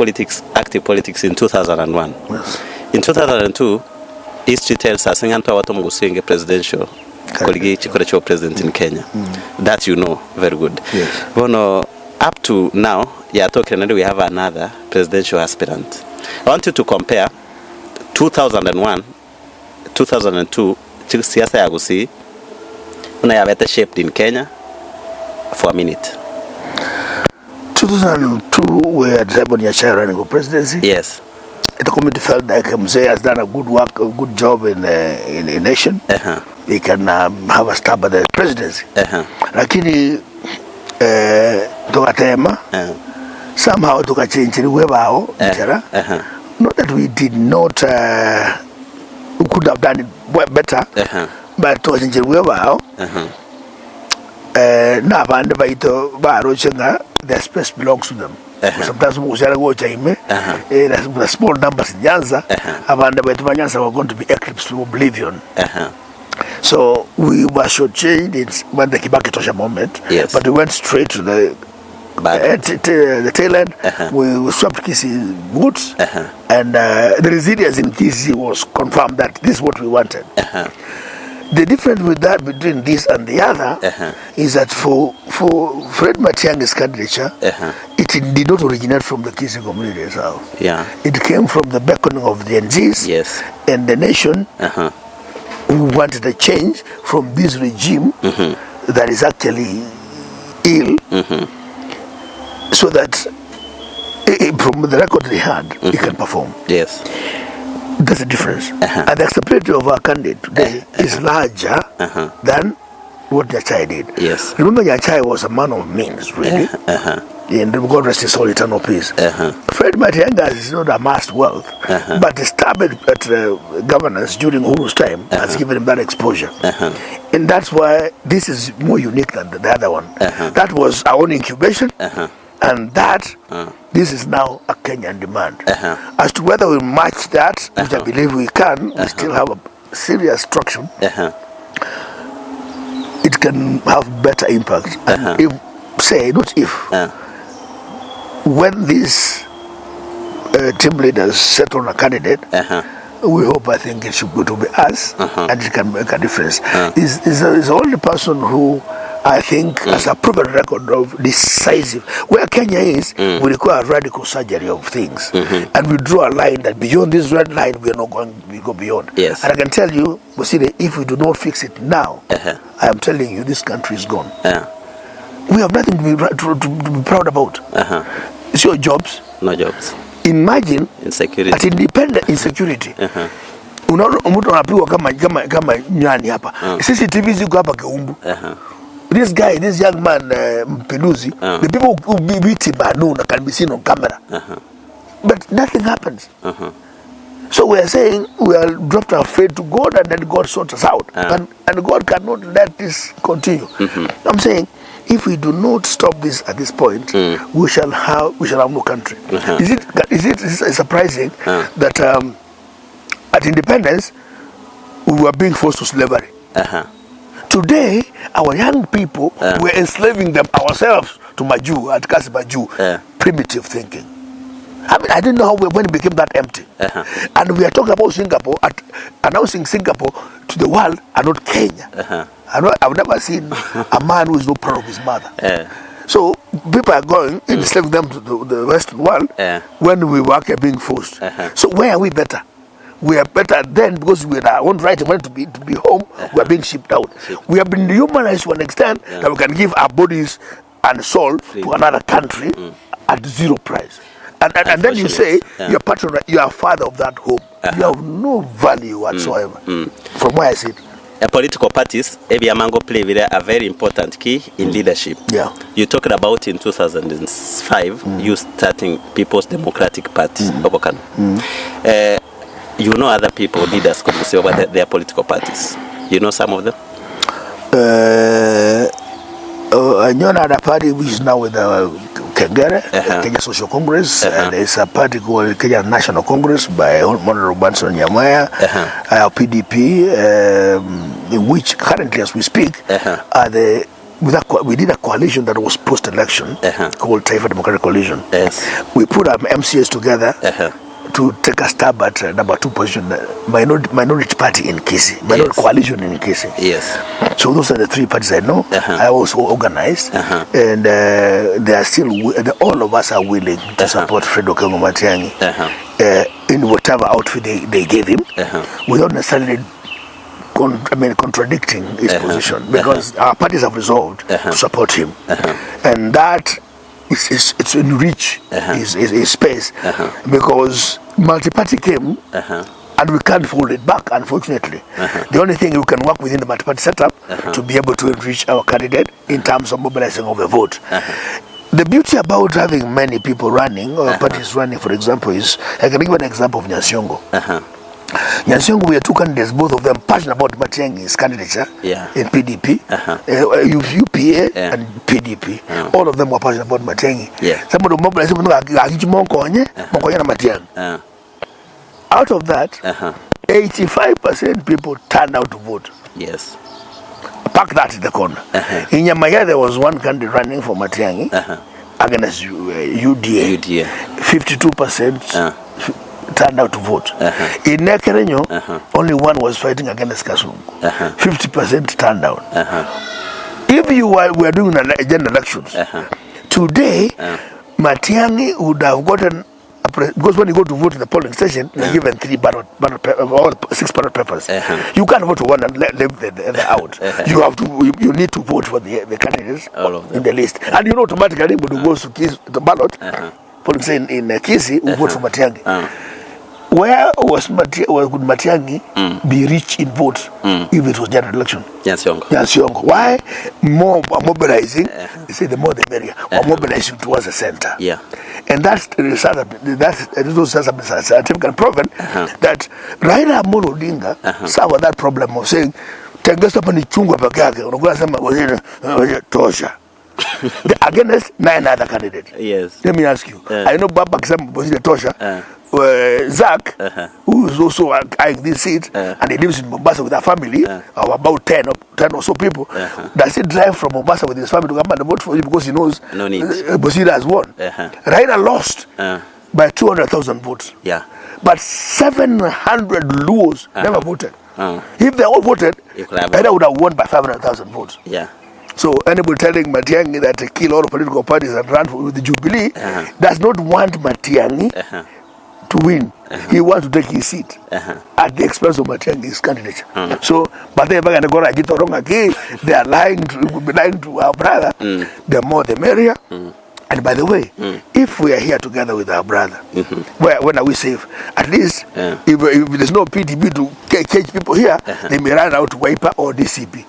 active politics in 2001. Yes. In 2002 history tells us nganto watu mugusinge presidential koligi chikora cho president in Kenya. That you know very good. Yes. Bono, up to now, you are talking and we have another presidential aspirant. I want you to compare 2001, 2002, siasa ya Gusii unayavete shaped in Kenya for a minute. 2002, we had Simon Nyachai running for presidency. Yes. The committee felt like Mzee has done a good work, a good job in nation. He can have a stab at the presidency. Lakini tukatema somehow tukachenjiliwe bao mchara. Not that we did not we could have done it better, but tukachenjiliwe bao na bande baito baro chenga, the space belongs to them. Sometimes the small numbers in Nyanza, Nyanza were going to be eclipsed to oblivion. So we were shortchanged it when the Kibaki Tosha moment, but we went straight to the tail end. We swept Kisii boots, and the resilience in Kisii was confirmed that this is what we wanted. The difference with that between this and the other is that for Fred Matiang'i's candidature, it did not originate from the Kisii community itself. It came from the beckoning of the NGs and the nation who wanted a change from this regime that is actually ill, so that from the record they had, he can perform. That's the difference. And the acceptability of our candidate today is larger than what Nyachai did. Remember, Nyachai was a man of means, really. And God rest his soul, eternal peace. Fred Matiang'i is not amassed wealth, but the stab at governance during Uhuru's time has given him that exposure. And that's why this is more unique than the other one. That was our own incubation. And that, this is now a Kenyan demand. As to whether we match that, which I believe we can, we still have a serious traction. It can have better impact. And if, say, not if, when these team leaders set on a candidate, we hope, I think it should go to be us, and it can make a difference. Is the only person who I think has a proven record of decisive. Where Kenya is, we require a radical surgery of things. And we draw a line that beyond this red line, we are not going to go beyond. And I can tell you, Gusii, if we do not fix it now, I am telling you, this country is gone. We have nothing to be proud about. It's your jobs. No jobs. Imagine insecurity. At independent insecurity. Unaona mtu anapigwa kama nyani hapa. Sisi TV ziko hapa Keumbu. This guy, this young man, Mpeluzi, the people who beat him by noon can be seen on camera. But nothing happens. So we are saying we are dropped our faith to God, and then God sorts us out. And God cannot let this continue. I'm saying, if we do not stop this at this point, we shall have no country. Is it surprising that at independence we were being forced to slavery? Today, our young people, we're enslaving them ourselves to Maju, at Kasi Maju, primitive thinking. I mean, I didn't know when it became that empty. And we are talking about Singapore, announcing Singapore to the world and not Kenya. I've never seen a man who is not proud of his mother. So people are going, enslaving them to the Western world when we were being forced. So where are we better? We are better then because we are our own right to be home. We are being shipped out. We have been dehumanized to an extent that we can give our bodies and soul to another country at zero price. And then you say you're patron, you are father of that home. You have no value whatsoever. From where I sit. Political parties, Ebiamango play a very important key in leadership. You talked about in 2005, you starting People's Democratic Party, Obokan. You know other people, leaders, could say about their political parties. You know some of them? I know another party which is now with Kengere, Kenya Social Congress, and there's a party called Kenya National Congress by Honorable Banson Nyamwaya, PDP, in which currently as we speak, we did a coalition that was post-election called Taifa Democratic Coalition. We put our MCAs together to take a stab at number 2 position, minority party in Kisii, minority coalition in Kisii. Yes. So those are the 3 parties I know. I also organized, and they are still. All of us are willing to support Fred Okengo Matiang'i in whatever outfit they gave him, without necessarily contradicting his position, because our parties have resolved to support him, and that it's enrich his space, because multi-party came and we can't fold it back, unfortunately. The only thing we can work within the multi-party setup to be able to enrich our candidate in terms of mobilizing of the vote. The beauty about having many people running, or parties running, for example, is, I can give an example of Nyasiongo. Nyasiongo, we had 2 candidates, both of them passionate about Matiang'i's candidature in PDP, UPA and PDP. All of them were passionate about Matiang'i. Some of the mobilized out of that, 85% people turned out to vote. Yes. Pack that in the corner. In Yamaya, there was 1 candidate running for Matiang'i against UDA. 52% turned out to vote. In Nekerenyo, only 1 was fighting against Kasungu. 50% turned out. If you were doing general elections, today, Matiang'i would have gotten, because when you go to vote in the polling station, you're given 6 ballot papers. You can't vote for one and leave the other out. You need to vote for the candidates in the list. And you know automatically anybody who goes to the ballot, polling station in Kisii, will vote for Matiang'i. Where would Matiang'i be rich in votes if it was general election? Nyasiongo. Why? More mobilizing, they say the more the merrier, or mobilizing towards the center. And that's scientific proven that Raila Amolo Odinga solved that problem of saying, Tengesa pani chungwa pekake, unakuwa sema tosha. Against 9 other candidates. Let me ask you. I know Baba Kisama was tosha. Zach, who is also eyeing this seat, and he lives in Mombasa with a family of about 10 or so people, does he drive from Mombasa with his family to come and vote for you because he knows Bosira has won? Raila lost by 200,000 votes. But 700 Luos never voted. If they all voted, Raila would have won by 500,000 votes. So anybody telling Matiang'i that to kill all political parties and run with the Jubilee does not want Matiang'i to win. He wants to take his seat at the expense of Matiang'i's candidature. So, but they are lying to our brother. The more the merrier. And by the way, if we are here together with our brother, when are we safe? At least, if there's no PDB to cage people here, they may run out to Wiper or DCP.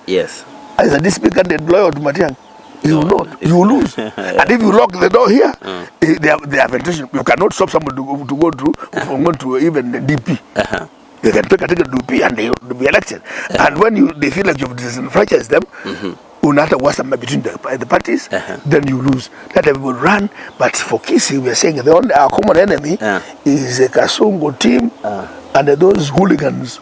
As a DCP candidate loyal to Matiang'i, you will not. You will lose. And if you lock the door here, they have ventilation. You cannot stop someone to go to even the DP. They can take a ticket to DP and they will be elected. And when they feel like you've disenfranchised them, unata wasam between the parties, then you lose. Let everyone run. But for Kisii, we are saying our common enemy is a Kasungu team. And those hooligans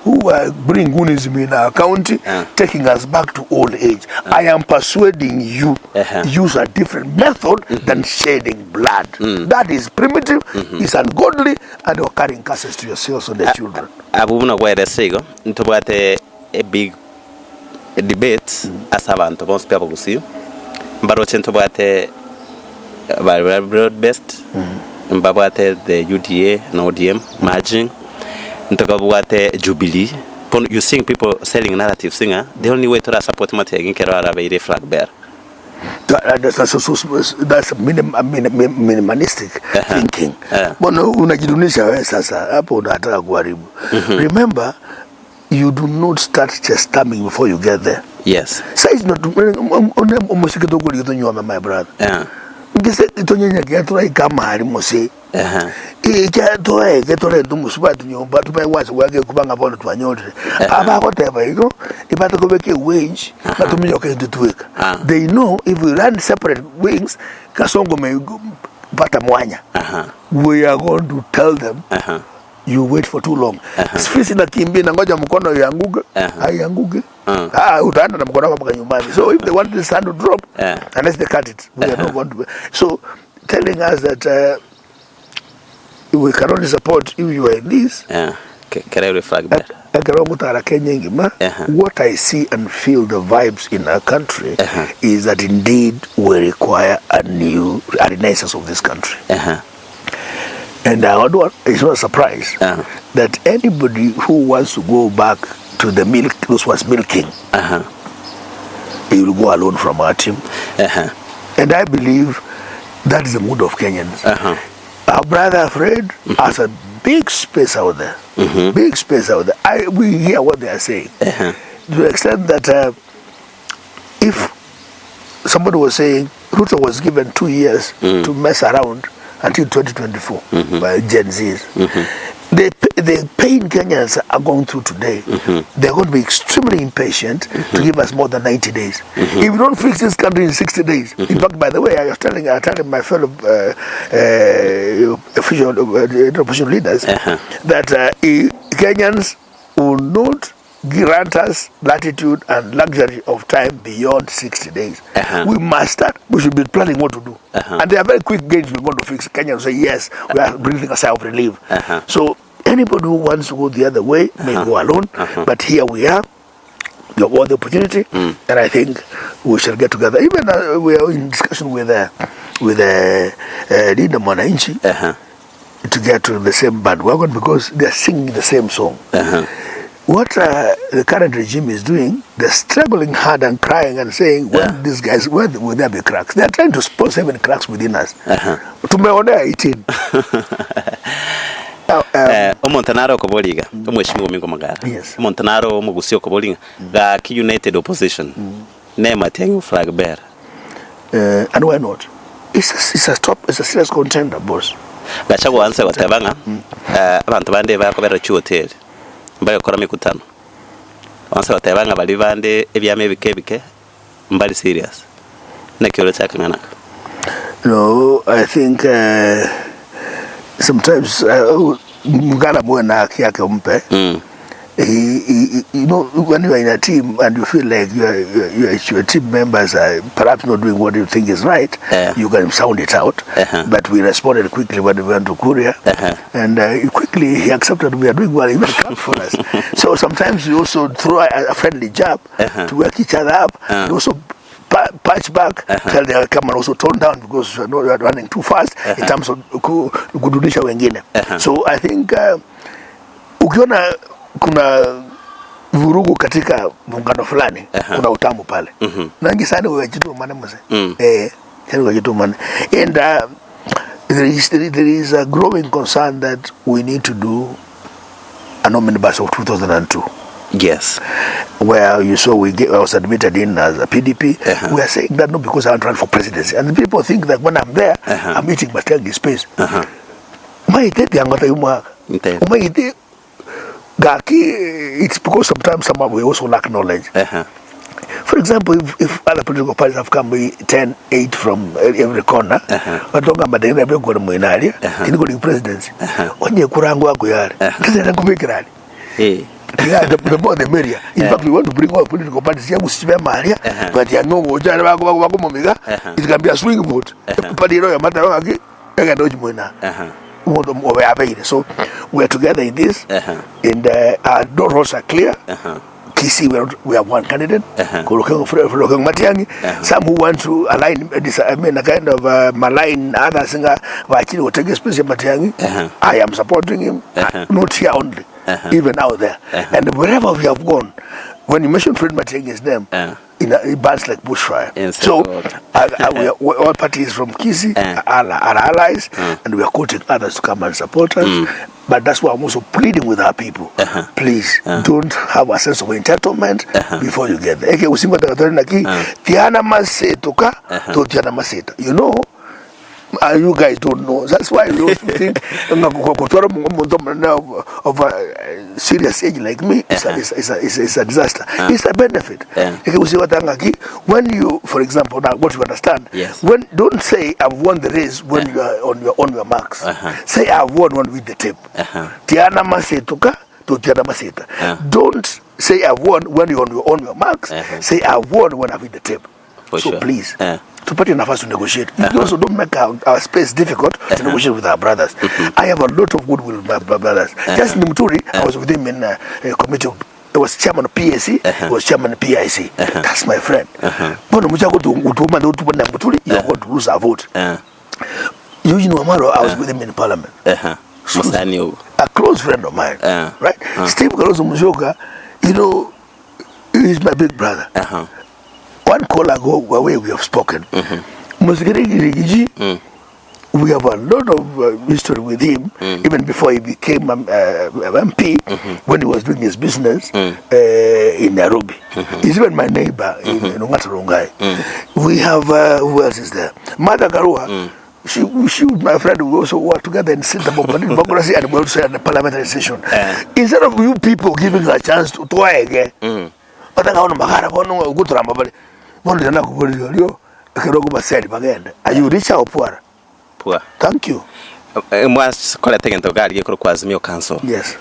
who are bringing goonism in our county, taking us back to old age. I am persuading you, use a different method than shedding blood. That is primitive, is ungodly, and you're carrying curses to yourselves and the children. Abuna kwa resego, ntobate a big debate as abantu bonse pya Gusii. Mbaroche ntobate broad based. Mbabate the UDA and ODM merging. Ntogabwate Jubilee. You seeing people selling narrative singer. The only way to support Matiang'i Kerala very flag bear. That's minimalistic thinking. Bono unajidunisha wewe sasa hapo unataka kuharibu. Remember, you do not start chest stamming before you get there. Say it's not almost my brother. Ngise itonyenya kiatura ikamari mose. Ikatoe ndumusuba tunyomba tubawazi wage kubanga bono twanyote. Aba whatever you ibata kubeke wage batumyo ketutuweka. They know if we run separate wings Kasongo may pata mwanya. We are going to tell them you wait for too long. Sisi na kimbi na ngoja mkono yanguge, haianguge. Utaenda na mkono mpaka nyumbani. So if they want the sun to drop, unless they cut it, we are not going to. So telling us that we can only support if you are in this. Can I reflect that? What I see and feel the vibes in our country is that indeed we require a renaissance of this country. And it's not a surprise that anybody who wants to go back to the milk, those was milking, he will go alone from our team. And I believe that is the mood of Kenyans. Our brother Fred has a big space out there. Big space out there. We hear what they are saying. To the extent that if somebody was saying Ruto was given 2 years to mess around until 2024 by Gen Zs, the pain Kenyans are going through today, they're going to be extremely impatient to give us more than 90 days. If we don't fix this country in 60 days, in fact, by the way, I was telling my fellow opposition leaders that Kenyans will not grant us latitude and luxury of time beyond 60 days. We must start. We should be planning what to do. And there are very quick gains we're going to fix. Kenyans say, yes, we are breathing a sigh of relief. So anybody who wants to go the other way may go alone. But here we are. You have all the opportunity. And I think we shall get together. Even we are in discussion with Linda Mwananchi to get to the same bandwagon because they are singing the same song. What the current regime is doing, they're struggling hard and crying and saying, when these guys, when will there be cracks? They're trying to spot 7 cracks within us. Tumeonea 18. Omontanaro Koboliga, Omweshimiwa Omingo Magara. Yes. Omontanaro Gusii Koboliga, the key united opposition. Name a thing flag bear. And why not? It's a serious contender, boss. Machogu answer watabanga. Abantu bande bakobera chu hotel. Mbayo kora mikutano. Wansa watabanga bali bande ebyame bike mbali serious. Na kyolo chakangana. No, I think sometimes Magara mwana yake umpe. You know, when you are in a team and you feel like your team members are perhaps not doing what you think is right, you can sound it out. But we responded quickly when we went to Korea, and quickly he accepted we are doing well. He even clapped for us. So sometimes you also throw a friendly jab to work each other up. And also patch back, tell them come and also tone down because you are running too fast in terms of kududisha wengine. So I think ukiona kuna vurugu katika muungano fulani kuna utamu pale nangi sana wejitu maana mzee sana wejitu maana and there is a growing concern that we need to do an omnibus of 2002. Yes. Where you saw I was admitted in as a PDP. We are saying that not because I want to run for presidency, and the people think that when I'm there I'm eating Matiang'i space. It's because sometimes we also lack knowledge. For example, if other political parties have come 10-8 from every corner, but don't come to every corner in area, in the presidency. When you kurangu wako yale, kisa kumekirani. The more the merrier. In fact, we want to bring all political parties here, Maria, but you know, it can be a swing vote. Party royal matter, so we're together in this, and our roles are clear. Kisii, we have one candidate, Matiang'i. Some who want to align, a kind of malign other singer, will take a special Matiang'i. I am supporting him, not here only, even out there. And wherever we have gone, when you mention Fred Matiang'i's name, it burns like bushfire. So we are all parties from Kisii are allies, and we are quoting others to come and support us. But that's why I'm also pleading with our people. Please don't have a sense of entitlement before you get there. You know, you guys don't know. That's why we also think of a serious age like me is a disaster. It's a benefit. When you, for example, now what you understand, when don't say I've won the race when you are on your marks. Say I've won when with the tape. Don't say I've won when you're on your marks. Say I've won when I'm with the tape. So please, tupate nafasi to negotiate. You also don't make our space difficult to negotiate with our brothers. I have a lot of goodwill with my brothers. Just in Muturi, I was with him in a committee of, I was chairman of PAC, I was chairman of PIC. That's my friend. But you're going to lose our vote. Eugene Wamaro, I was with him in parliament. A close friend of mine, right? Steve Karoso Mushoka, you know, he's my big brother. One call ago, away we have spoken. We have a lot of history with him, even before he became MP, when he was doing his business in Nairobi. He's even my neighbor in Ongatarungai. We have, who else is there? Mother Garua. She with my friend, we also work together and sit about democracy and we also had the parliamentary session. Instead of you people giving her a chance to try again, but I don't know, Magara, go to Ramabali. Are you rich or poor? Poor. Thank you. Mwas collecting into Gari kwa Azimio Council. Yes.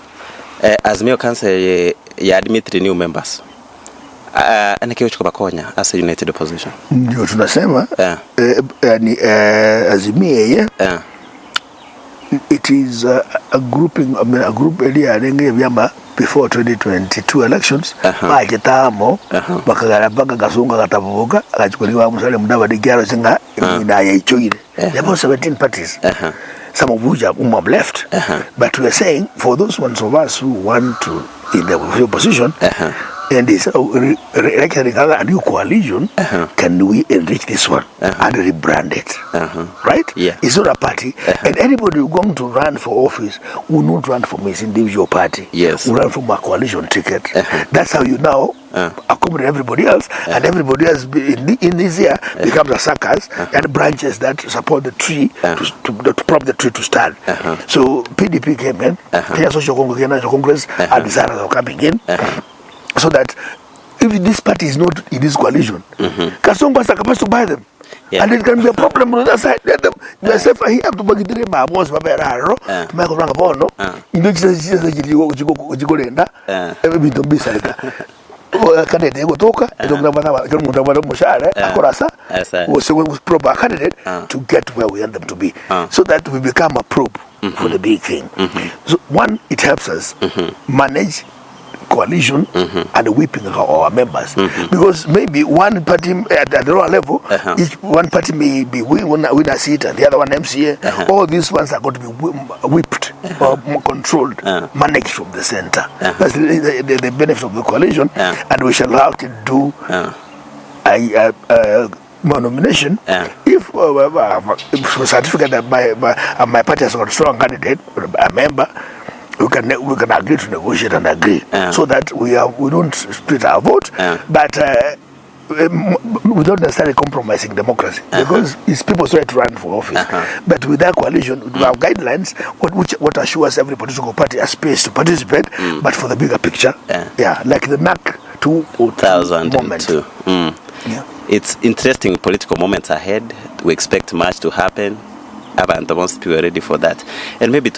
Azimio Council ya admit new members. Anakio chukua Konya as a united opposition. Ndio tunasema ni Azimio it is a grouping, I mean, a group earlier vyama before 2022 elections kitamo bakagarabanga gasunga gatavuka akachukuliwa Musale Mudavadi Gyaro Singa ina yaichoire. There were 17 parties. Some of which have left. But we are saying for those ones of us who want to in the opposition and they say, a new coalition, can we enrich this one and rebrand it? Right? Yeah. It's not a party. And anybody who's going to run for office will not run from his individual party. Yes. Will run from a coalition ticket. That's how you now accommodate everybody else, and everybody else in this year becomes a circus and branches that support the tree to prop the tree to stand. So PDP came in, Kenya Social Congress are desirous of coming in. So that if this party is not in this coalition, Kasongo is supposed to buy them. And it can be a problem on the other side. Let them, yourself, I have to buy the name of Mons Babero, to make a run upon no. You know, just you go in that, every bit of beside that. Candidate go toka, I don't know what Mushare, Akorasa, was proper candidate to get where we want them to be. So that we become a probe for the big thing. So, one, it helps us manage coalition and the whipping of our members, because maybe one party at the lower level, each one party may be win a seat and the other one MCA. All these ones are going to be whipped or controlled, managed from the center. That's the benefit of the coalition, and we shall have to do a nomination if certificate that my party has got a strong candidate, a member. We can agree to negotiate and agree so that we don't split our vote, but without necessarily compromising democracy, because it's people try to run for office. But with that coalition, with our guidelines, what assures every political party a space to participate, but for the bigger picture, like the NAC 2002 moment. It's interesting political moments ahead. We expect much to happen. Abantu most people are ready for that, and maybe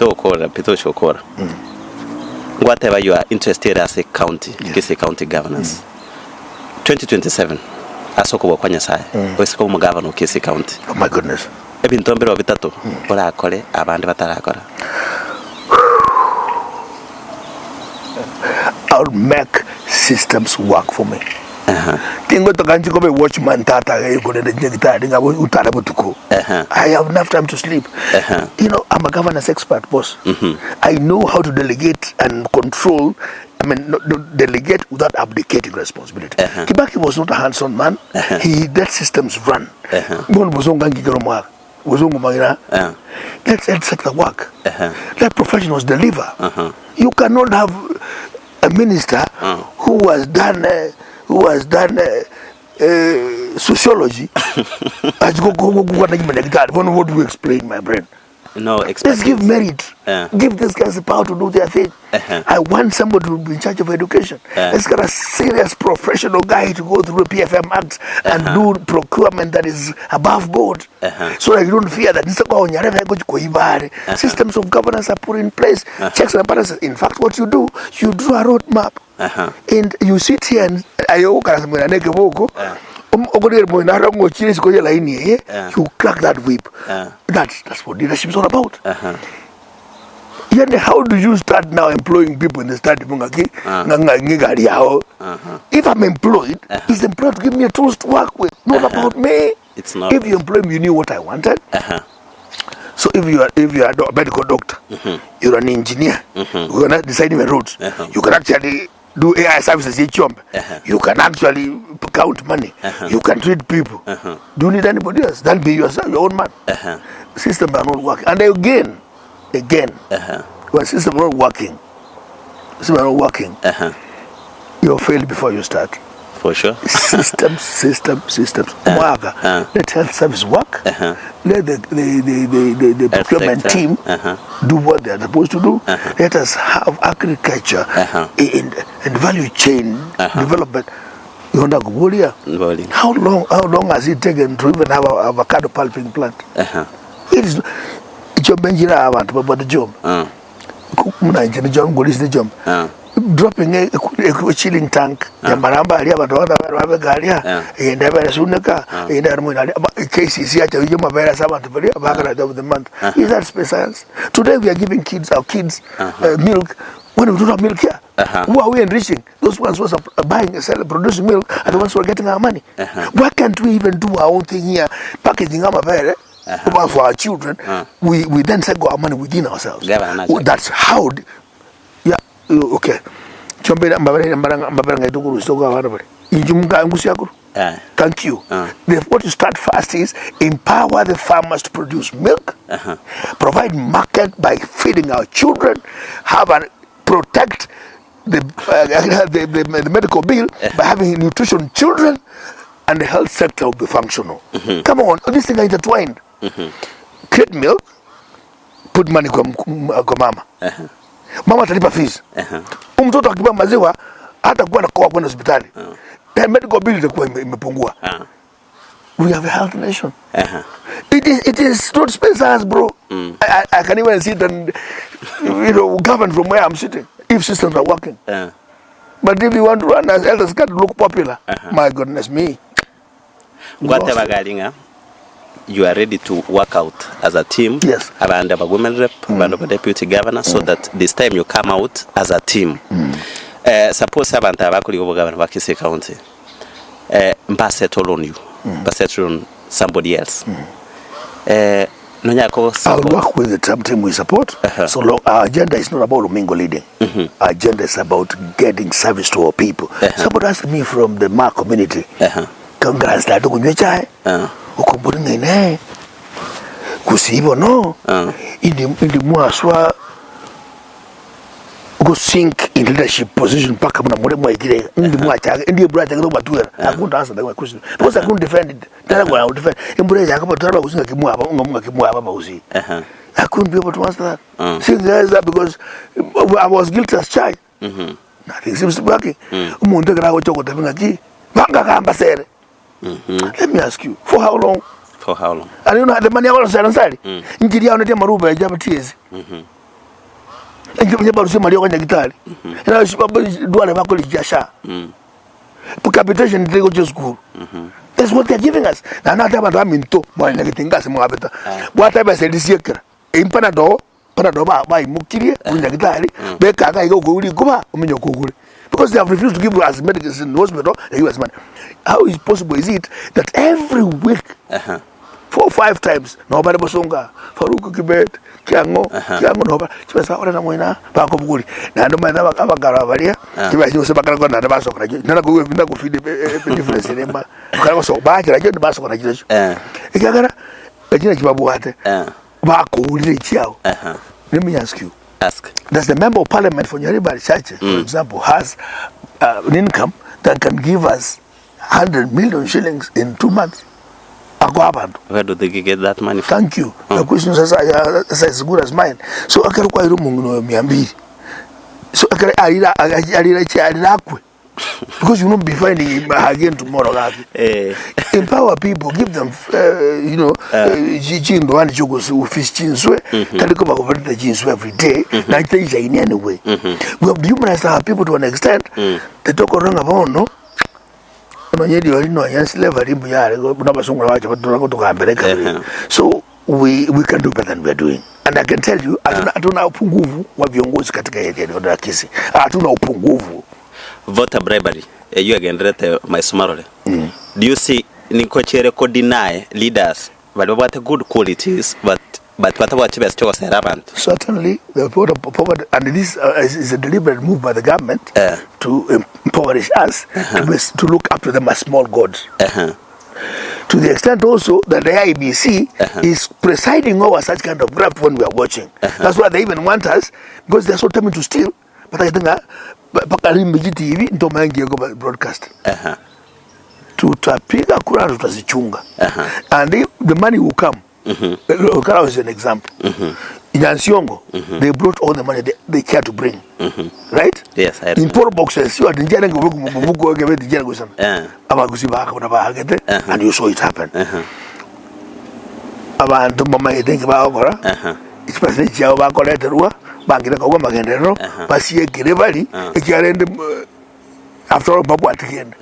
whatever you are interested as a county, Kisii county governance, 2027 asoko wakwanya sai wesiko mu governor Kisii county. Oh my goodness. Ebintu mbere bitatu ora akore abandi batarakora. I'll make systems work for me. Tingo to kanji ko be watchman tata go de ngita dinga utara butuko. I have enough time to sleep. You know, I'm a governance expert, boss. I know how to delegate and control. I mean, not delegate without abdicating responsibility. Kibaki was not a hands-on man. He let systems run. Let's set the work. Let professionals deliver. You cannot have a minister who has done sociology. What do you explain, my brain? No, let's give merit. Give these guys the power to do their thing. I want somebody to be in charge of education. Let's get a serious professional guy to go through the PFM Act and do procurement that is above board. So that you don't fear that systems of governance are put in place. Checks and balances. In fact, what you do a roadmap. And you sit here and You crack that whip. That's what leadership is all about. How do you start now employing people in the study? If I'm employed, he's employed to give me a tools to work with, not about me. It's not. If you employ me, you knew what I wanted. So if you are a medical doctor, you're an engineer, you're not designing the roads, you can actually do AI services. You can actually count money. You can treat people. Do you need anybody else? Then be yourself, your own man. Systems are not working. And again, when systems are not working, you'll fail before you start. For sure. Systems. Let health service work. Let the procurement team do what they are supposed to do. Let us have agriculture and value chain development. How long has it taken to even have an avocado pulping plant? It is about the job. Dropping a chilling tank, Maramba, Magara of the month. Is that specials? Today we are giving our kids milk when we do not milk here. Who are we enriching? Those ones who are buying and selling, producing milk are the ones who are getting our money. Why can't we even do our own thing here, packaging for our children? We then go our money within ourselves. That's how. Okay. Thank you. What you start first is empower the farmers to produce milk, provide market by feeding our children, protect the medical bill by having nutrition children, and the health sector will be functional. Come on, these things are intertwined. Create milk, put money kwa mama. Mama atalipa fees. Mtoto akipa maziwa hata kuwa na kwa kwenda hospitali. Medical bill itakuwa imepungua. We have a health nation. It is not space, bro. I can even sit and govern from where I'm sitting if systems are working. But if you want to run as elders, got to look popular. My goodness me. You are ready to work out as a team. Yes. Around a women rep, around a deputy governor, so that this time you come out as a team. Suppose abantu abakuli governor wa Kisii County. Mba settle on you. Mba settle on somebody else. I'll work with the team we support. So long, our agenda is not about Omingo leading. Our agenda is about getting service to our people. Somebody asked me from the Ma community. Congrats, that ukumburi ngene kusibo no indi mwaswa go sink in leadership position paka muna mure mwegire indi mwacha indi brother ngiro matuera I couldn't answer that question because I couldn't defend it tell go out defend embrace yakaba tara kusinga kimwaba ungamunga kimwaba bausi I couldn't be able to answer that see guys that because I was guilty as child nothing seems to be working umuntu ngara choko tabinga ji vanga kamba sere. Let me ask you, for how long? For how long? And you know the money all side. Injiri on the maruba jabatiz. And you never see Mario on the guitar. And I should do a college jasha. Capitation they go to school. That's what they're giving us. Now not about Minto, more anything gas more better. Whatever I said this year. In Panado by Mukiri, on the guitar, Becca go go. Because they have refused to give us medicines in the hospital, the US man. How is possible is it that every week, 4 or 5 times, nobody Bosonga, Faruku Kibet, Kiango, Nova, Chivasa, Moina, Pakoguri, Nandomana, Magara, Chivas, Sabakana, and the Basso, never feed the difference in Emma. So bad, I get the Basso, Gagara, Babuate, Baku, let me ask you. Does the member of parliament for Nyaribari Church, for example, has an income that can give us 100 million shillings in 2 months? Where do they get that money from? Thank you. The question is as good as mine. So I can't quite remember. So I because you won't be finding him again tomorrow. Empower people, give them, fish chinswe, telecom over the chinswe every day. Like things in any way. We have dehumanized our people to an extent. They talk around about no. Manyedi wali no yan slavery mbuyare na basungura wacha batura tukambeleka. So we can do better than we are doing. And I can tell you hatuna upungufu wa viongozi katika area ya Kisii. Hatuna upungufu. Voter bribery. You again rete my sumarole. Do you see Nikochere could deny leaders but what good qualities but what you best chose relevant? Certainly the poverty, and this is a deliberate move by the government to impoverish us to look up to them as small gods. To the extent also that the IBC is presiding over such kind of graft when we are watching. That's why they even want us, because they are so determined to steal. But I think TV ndio broadcast. Tutapiga kura tutazichunga. And if the money will come, Kara is an example. In Ansiongo, they brought all the money they care to bring. Right? Yes, I in poor boxes, you are in Jango, and you saw it happen. Abantu mama think about Gora, especially Java Collateral, Banking Magendero, Pasia Kiribali, after all, Babu at the end.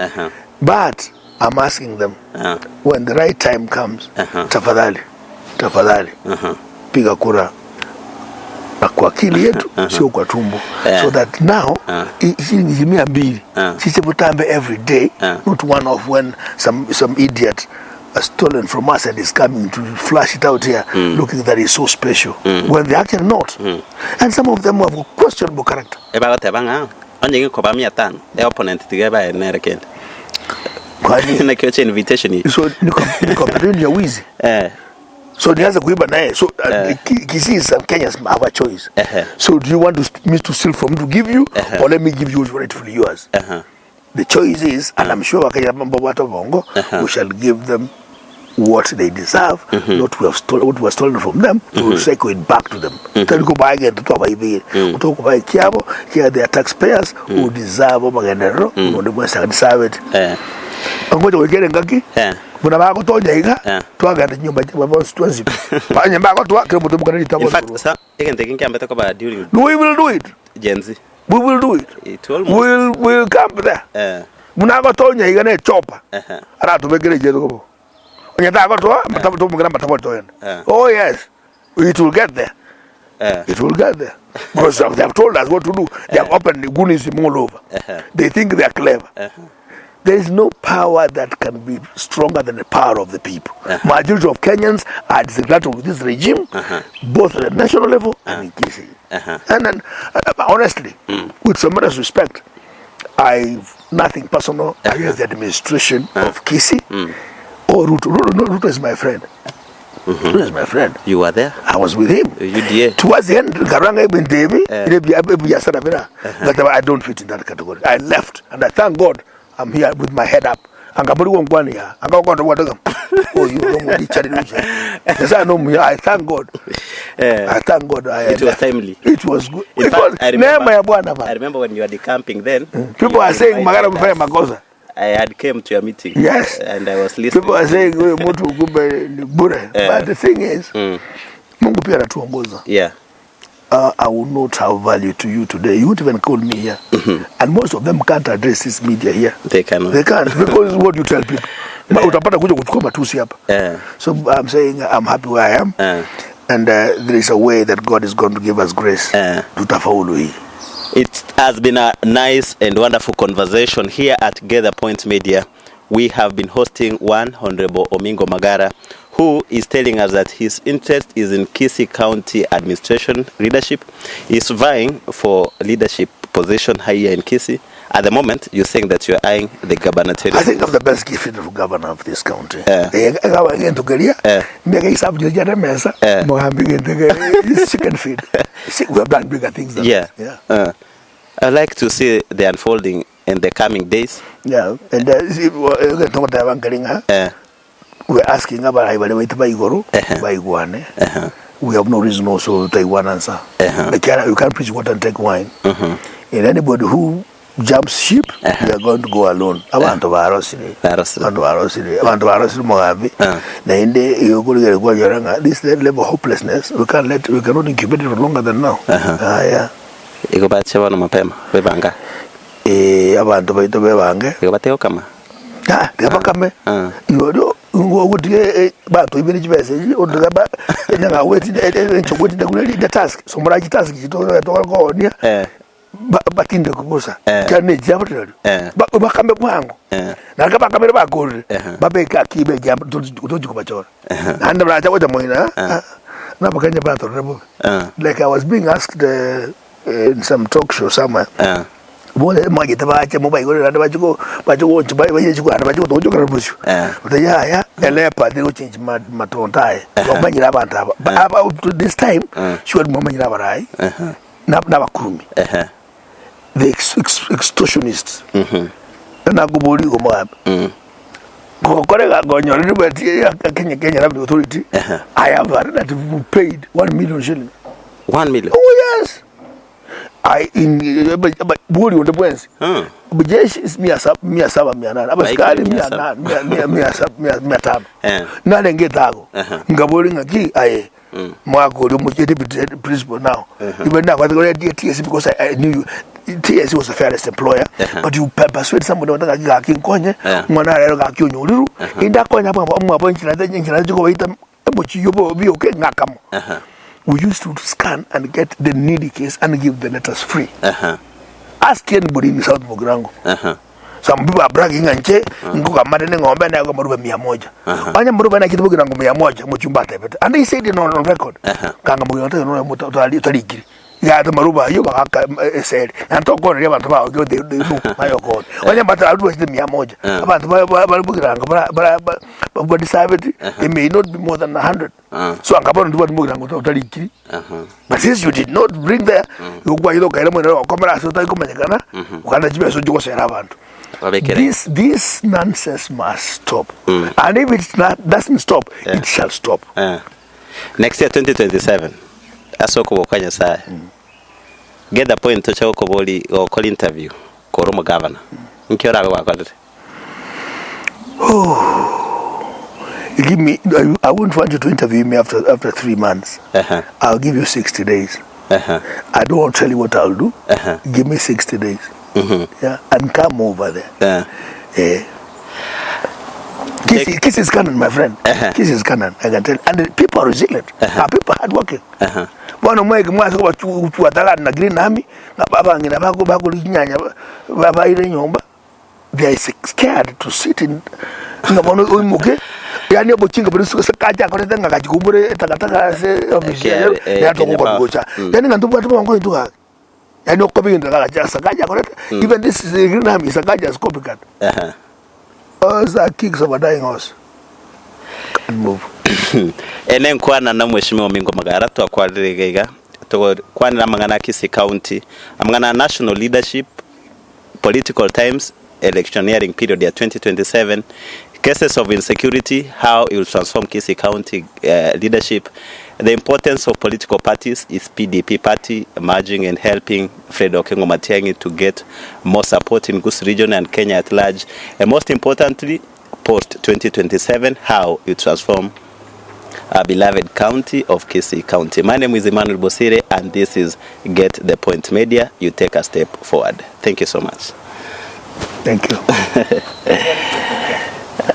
But I'm asking them, when the right time comes, tafadhali, piga kura kwa akili yetu, sio kwa tumbo. So that now, shilingi 200, sisi butambe every day, not one of when some idiot has stolen from us and is coming to flash it out here, looking that is so special, when they actually not. And some of them have questionable character. Eba tebanga, onye ko ba 500, the opponent tigeba enerekend. Na kioche invitation. So niko ya wizi. So nianza kuiba naye. So Kisii is Kenyans have a choice. So do you want me to steal from to give you, or let me give you rightfully yours? The choice is, and I'm sure we shall give them what they deserve, not what was stolen from them, we will cycle it back to them. Then go buy again to talk about Kiabo, here they are taxpayers who deserve who deserve it. Ngoja wekele ngaki muna bako tonya iga twaganda nyumba babo twanzi banye bako twakire mutu mukana litabo. In fact sir, again taking care betako ba during we will do it. Genzi We will do it. It almost we'll come there. Muna ko tonya iga ne chopa ara to begere je ko onya ta ko to matabu to mukana matabu to yen. Oh yes, it will get there. It will get there. Because they have told us what to do. They have opened the Gusii all over. They think they are clever. There is no power that can be stronger than the power of the people. Majority of Kenyans are disgruntled with this regime, both at the national level and in Kisii. And then, honestly, with some respect, I've nothing personal against the administration of Kisii. Ruto is my friend. Ruto is my friend. You were there? I was with him. You did. Towards the end, Garanga ibn Devi, but I don't fit in that category. I left, and I thank God I'm here with my head up. Oh, you don't want to I thank God. I thank God. It was timely. It was good. In fact, I remember when you were decamping then. People are saying Magara Magosa. I had came to your meeting. Yes. And I was listening. People are saying but the thing is, Mungu pia anatuongoza. Yeah. I will not have value to you today. You won't even call me here. And most of them can't address this media here. They cannot. They can't, because what you tell people. So I'm saying I'm happy where I am. And there is a way that God is going to give us grace to tafaulu hii. It has been a nice and wonderful conversation here at Gather Point Media. We have been hosting one Honorable Omingo Magara, who is telling us that his interest is in Kisii County administration leadership. He's vying for leadership position here in Kisii. At the moment, you're saying that you're eyeing the gubernatorial. I think I'm the best gifted governor of this county. It's chicken feed. We have done bigger things than yeah. I'd like to see the unfolding in the coming days. Yeah, and we're asking about we have no reason also to take one answer. You can't preach water and take wine. And anybody who jumps ship, we are going to go alone. Abantu barosiri Mogabi. This level of hopelessness, we cannot incubate it for longer than now. Yeah. Iko bache wana mapema webanga abantu baito bebange iko bateo kama bakame yodo ngogutie ba to ibini chibese oduga ba nyanga weti nchogoti ndakule the task so mara task to ko nia batinde kubusa cyane jabatero bakame bwangu naka bakame bakore babeka kibe jam to kubachora anda bracha wata moina na bakanya bato rebo like I was being asked in some talk show somewhere bole maji tabacha mo baigore randa bachuko baye chukwana bachuko tojo kana bushu utaya elepa they change matontae bamanyira abantu aba this time she would momanyira barai na bakurumi the extortionists na kubuli ko mwa ko korega gonyore bati Kenya Revenue Authority I have that paid 1 million shillings 1 million oh yes I in buri wonde bwenzi bujeshi is 700 abasikali 500 nale ngetago ngaboli ngaki aye mwako lo mujede principal now even now what go TS because I knew you TS was the fairest employer but you persuade somebody wataka gaki nkonye mwana rero gaki onyuriru inda konya mwa nchira jiko baita ebochi yobo bi oke ngakamo we used to scan and get the needy case and give the letters free. Ask anybody in South Mugirango. Some people are bragging and che nguka madene ngombe na maruba 100. Wanya maruba na kitu Mugirango 100 muchumbate bete. And they said it on record. Kanga Mugirango no mutarikiri. Ya the maruba yo baka said and talk on river to go they do my god. Wanya mata aldu was the 100. Abantu Mugirango but decided it may not be more than 100. So angabona ndi Mugirango utarikiri. But since you did not bring there you go yido kaira mwana okomera so tai kumenyekana ukanda chibe so jiko sera abantu. This nonsense must stop. And if it doesn't stop it shall stop. Next year 2027 asoko bokanya saa get the point to chako boli or call interview ko Romo governor nkiora ga wakwatete give me I won't want you to interview me after 3 months. I'll give you 60 days. I don't want to tell you what I'll do. Give me 60 days. Yeah, and come over there. Kisii is canon, my friend. Kisii is canon, I can tell. And the people are resilient. People are hardworking. One of my guys na green army, na baba ngina bako linyanya baba ile nyomba. They are scared to sit in ngabono omuke. Yani obochinga burisu sakaja ko tenga kajikumbure takataka se official ya to ko gocha. Yani ngantu batu bango ntuka. Yani okobinga takataka sakaja ko even this is the green army sakaja is copycat. That kicks of a dying horse. Can't move. Enen kwana na mheshimiwa Omingo Magara to akwadirigaiga to kwana na mangana Kisii County amangana national leadership political times electioneering period ya 2027 cases of insecurity how it will transform Kisii County leadership. The importance of political parties is PDP party emerging and helping Fred Okengo Matiang'i to get more support in Gusii region and Kenya at large. And most importantly, post-2027, how you transform our beloved county of Kisii County. My name is Emmanuel Bosire and this is Get the Point Media. You take a step forward. Thank you so much. Thank you.